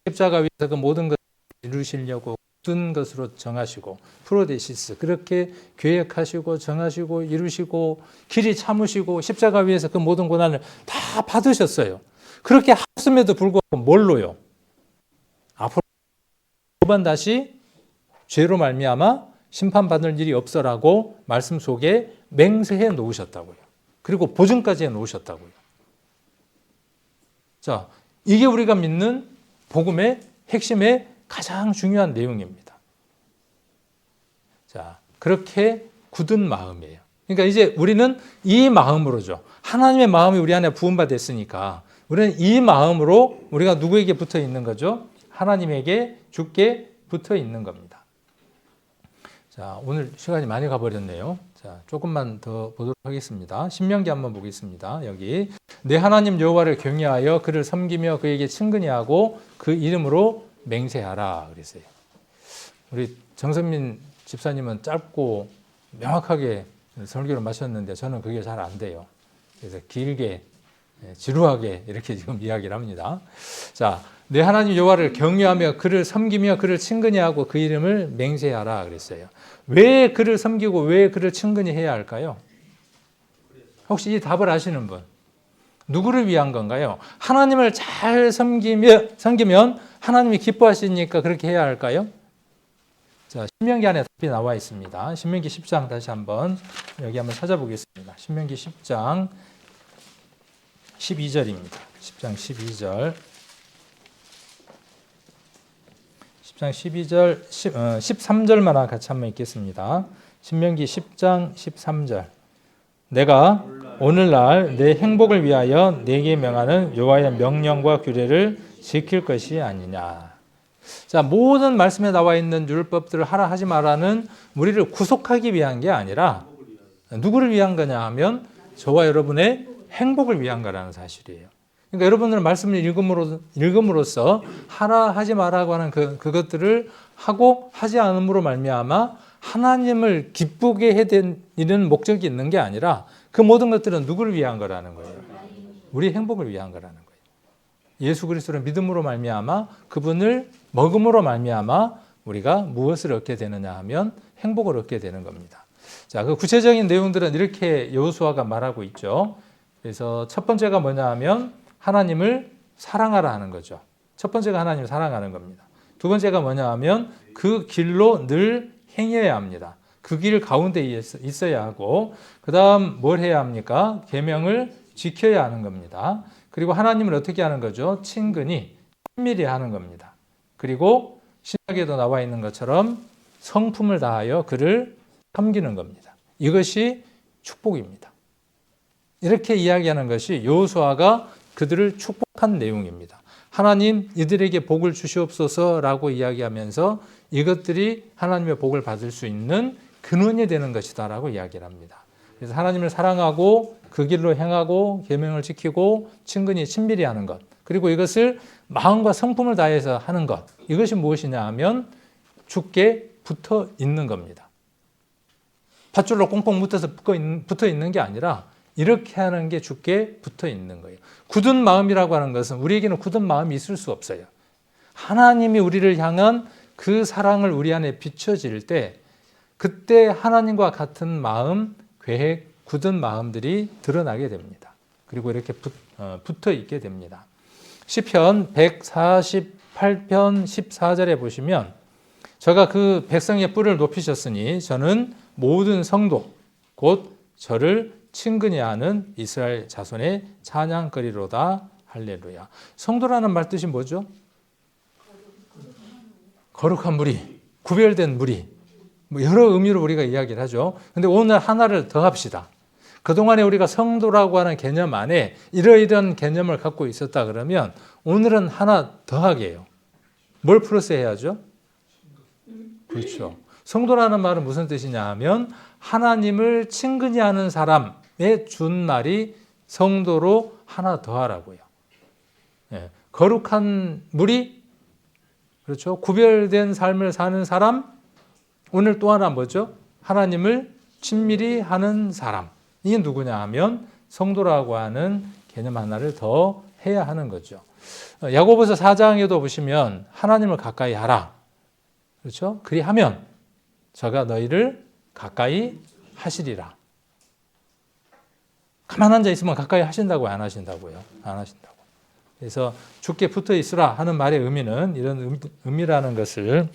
십자가 위에서 그 모든 것을 이루시려고 모든 것으로 정하시고 프로데시스 그렇게 계획하시고 정하시고 이루시고 길이 참으시고 십자가 위에서 그 모든 고난을 다 받으셨어요. 그렇게 하셨음에도 불구하고 뭘로요? 앞으로 두 번 다시 죄로 말미암아 심판받을 일이 없어라고 말씀 속에 맹세해 놓으셨다고요. 그리고 보증까지 해 놓으셨다고요. 자, 이게 우리가 믿는 복음의 핵심의 가장 중요한 내용입니다. 자, 그렇게 굳은 마음이에요. 그러니까 이제 우리는 이 마음으로죠. 하나님의 마음이 우리 안에 부음받았으니까 우리는 이 마음으로 우리가 누구에게 붙어 있는 거죠? 하나님에게 주께 붙어 있는 겁니다. 자, 오늘 시간이 많이 가버렸네요. 자, 조금만 더 보도록 하겠습니다. 신명기 한번 보겠습니다. 여기 내 하나님 여호와를 경외하여 그를 섬기며 그에게 친근히 하고 그 이름으로 맹세하라 그랬어요. 우리 정선민 집사님은 짧고 명확하게 설교를 마쳤는데 저는 그게 잘 안 돼요. 그래서 길게 지루하게 이렇게 지금 이야기를 합니다. 자, 내 하나님 여호와를 경외하며 그를 섬기며 그를 친근히 하고 그 이름을 맹세하라 그랬어요. 왜 그를 섬기고 왜 그를 친근히 해야 할까요? 혹시 이 답을 아시는 분? 누구를 위한 건가요? 하나님을 잘 섬기면 하나님이 기뻐하시니까 그렇게 해야 할까요? 자, 신명기 안에 답이 나와 있습니다. 신명기 10장 다시 한번 여기 한번 찾아보겠습니다. 신명기 10장 12절입니다. 10장 12절. 10장 12절, 13절만 같이 한번 읽겠습니다. 신명기 10장 13절. 내가 오늘날 내 행복을 위하여 내게 명하는 여호와의 명령과 규례를 지킬 것이 아니냐. 자, 모든 말씀에 나와 있는 율법들을 하라 하지 마라는 우리를 구속하기 위한 게 아니라 누구를 위한 거냐 하면 저와 여러분의 행복을 위한 거라는 사실이에요. 그러니까 여러분들은 말씀을 읽음으로써 하라 하지 마라고 하는 그것들을 하고 하지 않음으로 말미암아 하나님을 기쁘게 해드리는 목적이 있는 게 아니라 그 모든 것들은 누구를 위한 거라는 거예요. 우리 행복을 위한 거라는 거예요. 예수 그리스도를 믿음으로 말미암아 그분을 먹음으로 말미암아 우리가 무엇을 얻게 되느냐 하면 행복을 얻게 되는 겁니다. 자, 그 구체적인 내용들은 이렇게 여호수아가 말하고 있죠. 그래서 첫 번째가 뭐냐 하면 하나님을 사랑하라 하는 거죠. 첫 번째가 하나님을 사랑하는 겁니다. 두 번째가 뭐냐 하면 그 길로 늘 행해야 합니다. 그 길 가운데 있어야 하고 그 다음 뭘 해야 합니까? 계명을 지켜야 하는 겁니다. 그리고 하나님을 어떻게 하는 거죠? 친근히 친밀히 하는 겁니다. 그리고 신약에도 나와 있는 것처럼 성품을 다하여 그를 섬기는 겁니다. 이것이 축복입니다. 이렇게 이야기하는 것이 여호수아가 그들을 축복한 내용입니다. 하나님 이들에게 복을 주시옵소서라고 이야기하면서 이것들이 하나님의 복을 받을 수 있는 근원이 되는 것이다라고 이야기를 합니다. 그래서 하나님을 사랑하고 그 길로 행하고 계명을 지키고 친근히 친밀히 하는 것, 그리고 이것을 마음과 성품을 다해서 하는 것, 이것이 무엇이냐 하면 주께 붙어 있는 겁니다. 밧줄로 꽁꽁 붙어 있는 게 아니라 이렇게 하는 게 주께 붙어 있는 거예요. 굳은 마음이라고 하는 것은 우리에게는 굳은 마음이 있을 수 없어요. 하나님이 우리를 향한 그 사랑을 우리 안에 비춰질 때 그때 하나님과 같은 마음, 계획, 굳은 마음들이 드러나게 됩니다. 그리고 이렇게 붙어 있게 됩니다. 시편 148편 14절에 보시면 저가 그 백성의 뿔을 높이셨으니 저는 모든 성도 곧 저를 친근히 하는 이스라엘 자손의 찬양거리로다. 할렐루야. 성도라는 말 뜻이 뭐죠? 거룩한 무리, 구별된 무리, 뭐 여러 의미로 우리가 이야기를 하죠. 근데 오늘 하나를 더 합시다. 그동안에 우리가 성도라고 하는 개념 안에 이러이러한 개념을 갖고 있었다 그러면 오늘은 하나 더 하게 해요. 뭘 플러스 해야죠? 그렇죠. 성도라는 말은 무슨 뜻이냐 하면 하나님을 친근히 하는 사람의 준말이 성도로 하나 더 하라고요. 예. 거룩한 무리, 그렇죠. 구별된 삶을 사는 사람, 오늘 또 하나 뭐죠? 하나님을 친밀히 하는 사람. 이게 누구냐 하면 성도라고 하는 개념 하나를 더 해야 하는 거죠. 야고보서 4장에도 보시면 하나님을 가까이 하라. 그렇죠? 그리하면 저가 너희를 가까이 하시리라. 가만 앉아 있으면 가까이 하신다고요? 안 하신다고요? 안 하신다고. 그래서 주께 붙어 있으라 하는 말의 의미는 이런 의미라는 것을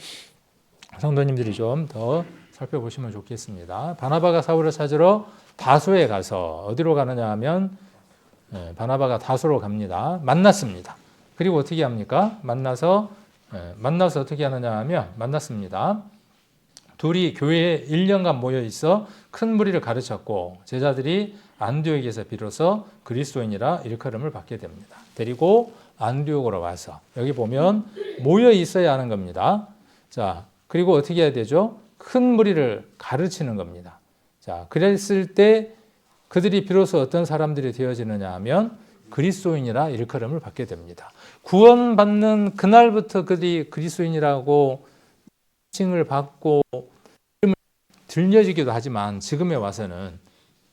성도님들이 좀 더 살펴보시면 좋겠습니다. 바나바가 사울을 찾으러 다소에 가서 어디로 가느냐 하면 바나바가 다소로 갑니다. 만났습니다. 그리고 어떻게 합니까? 만나서 어떻게 하느냐 하면 만났습니다. 둘이 교회에 1년간 모여 있어 큰 무리를 가르쳤고 제자들이 안디옥에서 비로소 그리스도인이라 일컬음을 받게 됩니다. 데리고 안디옥으로 와서 여기 보면 모여 있어야 하는 겁니다. 자, 그리고 어떻게 해야 되죠? 큰 무리를 가르치는 겁니다. 자, 그랬을 때 그들이 비로소 어떤 사람들이 되어지느냐 하면 그리스도인이라 일컬음을 받게 됩니다. 구원받는 그날부터 그들이 그리스도인이라고 칭을 받고 들려지기도 하지만 지금에 와서는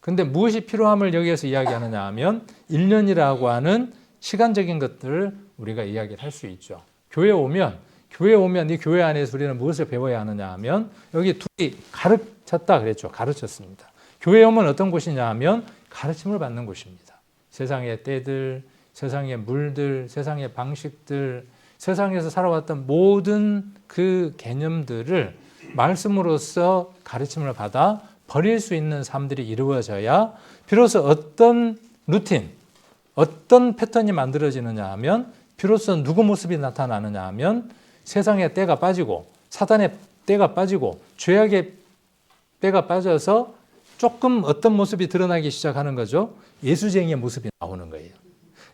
근데 무엇이 필요함을 여기에서 이야기하느냐 하면 1년이라고 하는 시간적인 것들을 우리가 이야기를 할 수 있죠. 교회에 오면 이 교회 안에서 우리는 무엇을 배워야 하느냐 하면 여기 둘이 가르쳤다 그랬죠. 가르쳤습니다. 교회에 오면 어떤 곳이냐 하면 가르침을 받는 곳입니다. 세상의 때들, 세상의 물들, 세상의 방식들, 세상에서 살아왔던 모든 그 개념들을 말씀으로써 가르침을 받아 버릴 수 있는 삶들이 이루어져야 비로소 어떤 루틴, 어떤 패턴이 만들어지느냐 하면 비로소 누구 모습이 나타나느냐 하면 세상의 때가 빠지고 사단의 때가 빠지고 죄악의 때가 빠져서 조금 어떤 모습이 드러나기 시작하는 거죠. 예수쟁이의 모습이 나오는 거예요.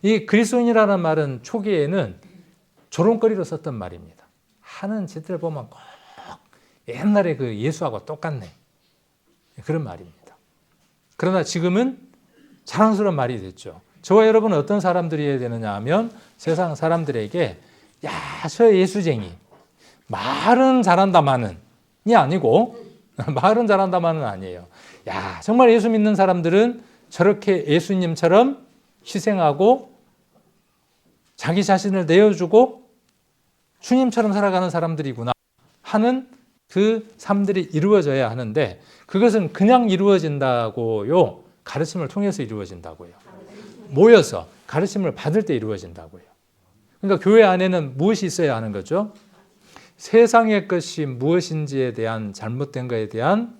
이 그리스도인이라는 말은 초기에는 조롱거리로 썼던 말입니다. 하는 짓들 보면 꼭 옛날에 그 예수하고 똑같네. 그런 말입니다. 그러나 지금은 자랑스러운 말이 됐죠. 저와 여러분은 어떤 사람들이어야 되느냐 하면 세상 사람들에게 야, 저 예수쟁이 말은 잘한다마는 이 아니고 말은 잘한다마는 아니에요. 야, 정말 예수 믿는 사람들은 저렇게 예수님처럼 희생하고 자기 자신을 내어주고 주님처럼 살아가는 사람들이구나 하는 그 삶들이 이루어져야 하는데 그것은 그냥 이루어진다고요? 가르침을 통해서 이루어진다고요? 모여서 가르침을 받을 때 이루어진다고요? 그러니까 교회 안에는 무엇이 있어야 하는 거죠? 세상의 것이 무엇인지에 대한 잘못된 것에 대한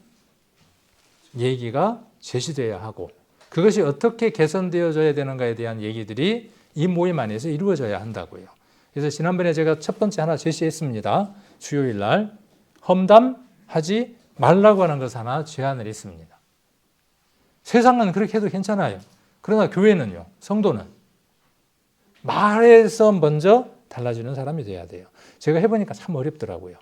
얘기가 제시되어야 하고 그것이 어떻게 개선되어져야 되는가에 대한 얘기들이 이 모임 안에서 이루어져야 한다고요. 그래서 지난번에 제가 첫 번째 하나 제시했습니다. 수요일 날 험담하지 말라고 하는 것 하나 제안을 했습니다. 세상은 그렇게 해도 괜찮아요. 그러나 교회는요, 성도는 말에서 먼저 달라지는 사람이 돼야 돼요. 제가 해보니까 참 어렵더라고요.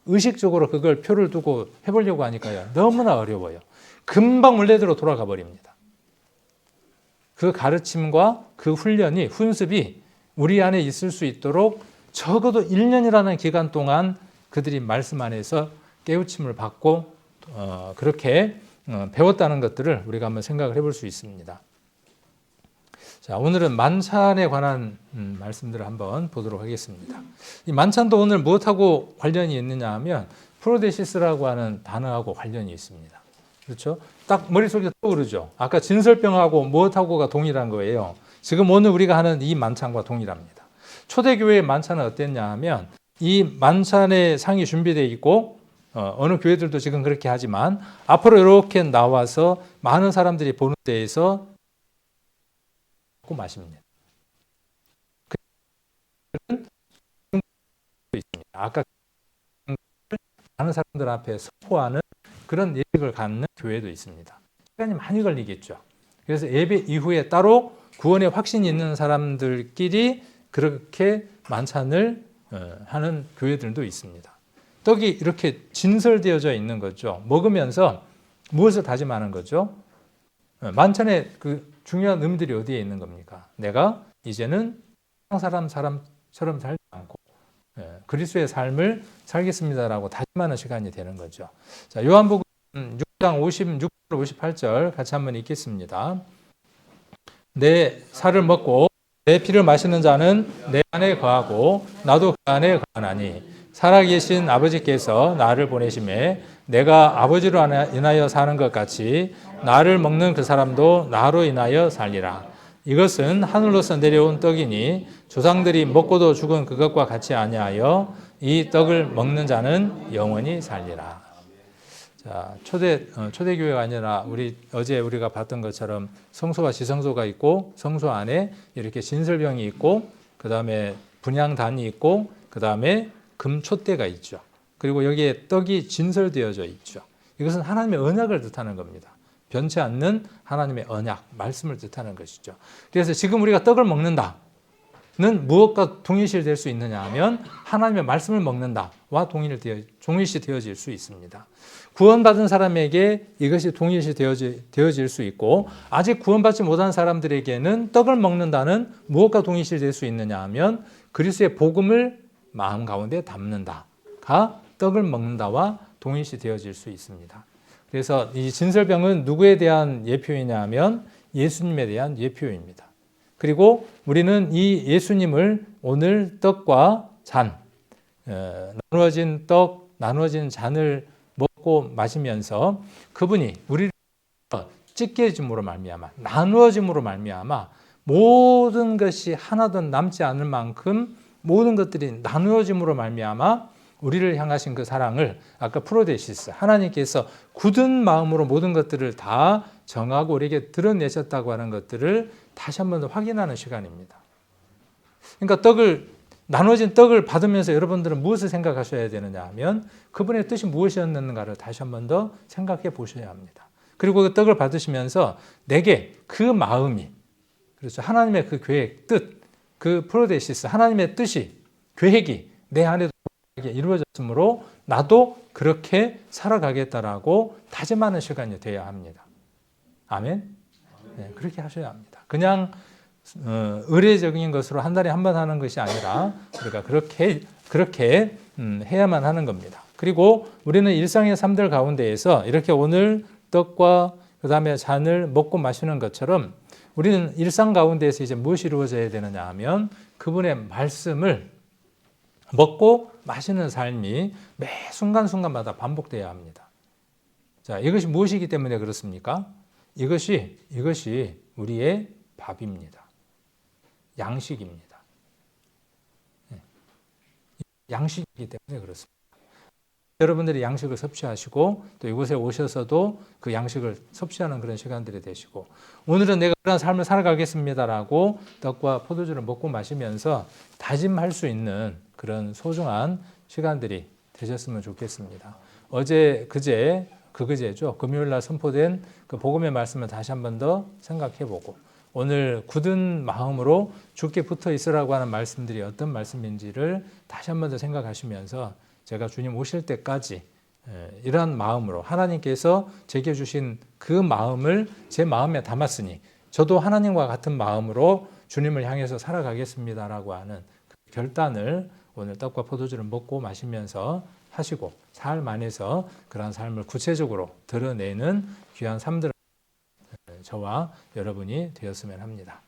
의식적으로 그걸 표를 두고 해보려고 하니까요, 너무나 어려워요. 금방 원래대로 돌아가 버립니다. 그 가르침과 그 훈련이, 훈습이 우리 안에 있을 수 있도록 적어도 1년이라는 기간 동안 그들이 말씀 안에서 깨우침을 받고 그렇게 배웠다는 것들을 우리가 한번 생각을 해볼 수 있습니다. 자, 오늘은 만찬에 관한 말씀들을 한번 보도록 하겠습니다. 이 만찬도 오늘 무엇하고 관련이 있느냐 하면 프로데시스라고 하는 단어하고 관련이 있습니다. 그렇죠? 딱 머릿속에 떠오르죠. 아까 진설병하고 무엇하고가 동일한 거예요. 지금 오늘 우리가 하는 이 만찬과 동일합니다. 초대교회의 만찬은 어땠냐 하면 이 만찬의 상이 준비되어 있고 어느 교회들도 지금 그렇게 하지만 앞으로 이렇게 나와서 많은 사람들이 보는 데에서 먹고 마십니다. 아까 많은 사람들 앞에 선포하는 그런 예식을 갖는 교회도 있습니다. 시간이 많이 걸리겠죠. 그래서 예배 이후에 따로 구원의 확신이 있는 사람들끼리 그렇게 만찬을 하는 교회들도 있습니다. 떡이 이렇게 진설되어져 있는 거죠. 먹으면서 무엇을 다짐하는 거죠? 만찬의 그 중요한 의미들이 어디에 있는 겁니까? 내가 이제는 세상 사람처럼 살지 않고 그리스도의 삶을 살겠습니다라고 다짐하는 시간이 되는 거죠. 자, 요한복음 6장 56절 58절 같이 한번 읽겠습니다. 내 살을 먹고 내 피를 마시는 자는 내 안에 거하고 나도 그 안에 거하나니 살아계신 아버지께서 나를 보내심에 내가 아버지로 인하여 사는 것 같이 나를 먹는 그 사람도 나로 인하여 살리라. 이것은 하늘로서 내려온 떡이니 조상들이 먹고도 죽은 그것과 같이 아니하여 이 떡을 먹는 자는 영원히 살리라. 자, 초대교회가 아니라 어제 우리가 봤던 것처럼 성소와 지성소가 있고 성소 안에 이렇게 진설병이 있고 그 다음에 분향단이 있고 그 다음에 금촛대가 있죠. 그리고 여기에 떡이 진설되어져 있죠. 이것은 하나님의 언약을 뜻하는 겁니다. 변치 않는 하나님의 언약, 말씀을 뜻하는 것이죠. 그래서 지금 우리가 떡을 먹는다는 무엇과 동일시될 수 있느냐 하면 하나님의 말씀을 먹는다와 동일시 되어질 수 있습니다. 구원받은 사람에게 이것이 동일시 되어질 수 있고 아직 구원받지 못한 사람들에게는 떡을 먹는다는 무엇과 동일시 될 수 있느냐 하면 그리스도의 복음을 마음 가운데 담는다가 떡을 먹는다와 동일시 되어질 수 있습니다. 그래서 이 진설병은 누구에 대한 예표이냐 하면 예수님에 대한 예표입니다. 그리고 우리는 이 예수님을 오늘 떡과 잔, 나누어진 떡, 나누어진 잔을 먹고 마시면서 그분이 우리를 찢겨짐으로 말미암아 나누어짐으로 말미암아 모든 것이 하나도 남지 않을 만큼 모든 것들이 나누어짐으로 말미암아 우리를 향하신 그 사랑을 아까 프로데시스 하나님께서 굳은 마음으로 모든 것들을 다 정하고 우리에게 드러내셨다고 하는 것들을 다시 한 번 더 확인하는 시간입니다. 그러니까 나눠진 떡을 받으면서 여러분들은 무엇을 생각하셔야 되느냐 하면 그분의 뜻이 무엇이었는가를 다시 한 번 더 생각해 보셔야 합니다. 그리고 그 떡을 받으시면서 내게 그 마음이 그렇죠. 하나님의 그 계획, 뜻, 그 프로데시스 하나님의 뜻이 계획이 내 안에도 이루어졌으므로 나도 그렇게 살아가겠다라고 다짐하는 시간이 되어야 합니다. 아멘? 네, 그렇게 하셔야 합니다. 그냥 의례적인 것으로 한 달에 한 번 하는 것이 아니라 우리가 그렇게 해야만 하는 겁니다. 그리고 우리는 일상의 삶들 가운데에서 이렇게 오늘 떡과 그 다음에 잔을 먹고 마시는 것처럼 우리는 일상 가운데에서 이제 무엇이 이루어져야 되느냐 하면 그분의 말씀을 먹고 마시는 삶이 매 순간순간마다 반복되어야 합니다. 자, 이것이 무엇이기 때문에 그렇습니까? 이것이 우리의 밥입니다. 양식입니다. 양식이기 때문에 그렇습니다. 여러분들이 양식을 섭취하시고 또 이곳에 오셔서도 그 양식을 섭취하는 그런 시간들이 되시고 오늘은 내가 그런 삶을 살아가겠습니다라고 떡과 포도주를 먹고 마시면서 다짐할 수 있는 그런 소중한 시간들이 되셨으면 좋겠습니다. 그제죠. 금요일 날 선포된 그 복음의 말씀을 다시 한 번 더 생각해보고 오늘 굳은 마음으로 주께 붙어 있으라고 하는 말씀들이 어떤 말씀인지를 다시 한 번 더 생각하시면서 제가 주님 오실 때까지 이러한 마음으로 하나님께서 제게 주신 그 마음을 제 마음에 담았으니 저도 하나님과 같은 마음으로 주님을 향해서 살아가겠습니다라고 하는 그 결단을 오늘 떡과 포도주를 먹고 마시면서 하시고 삶 안에서 그러한 삶을 구체적으로 드러내는 귀한 삶들 저와 여러분이 되었으면 합니다.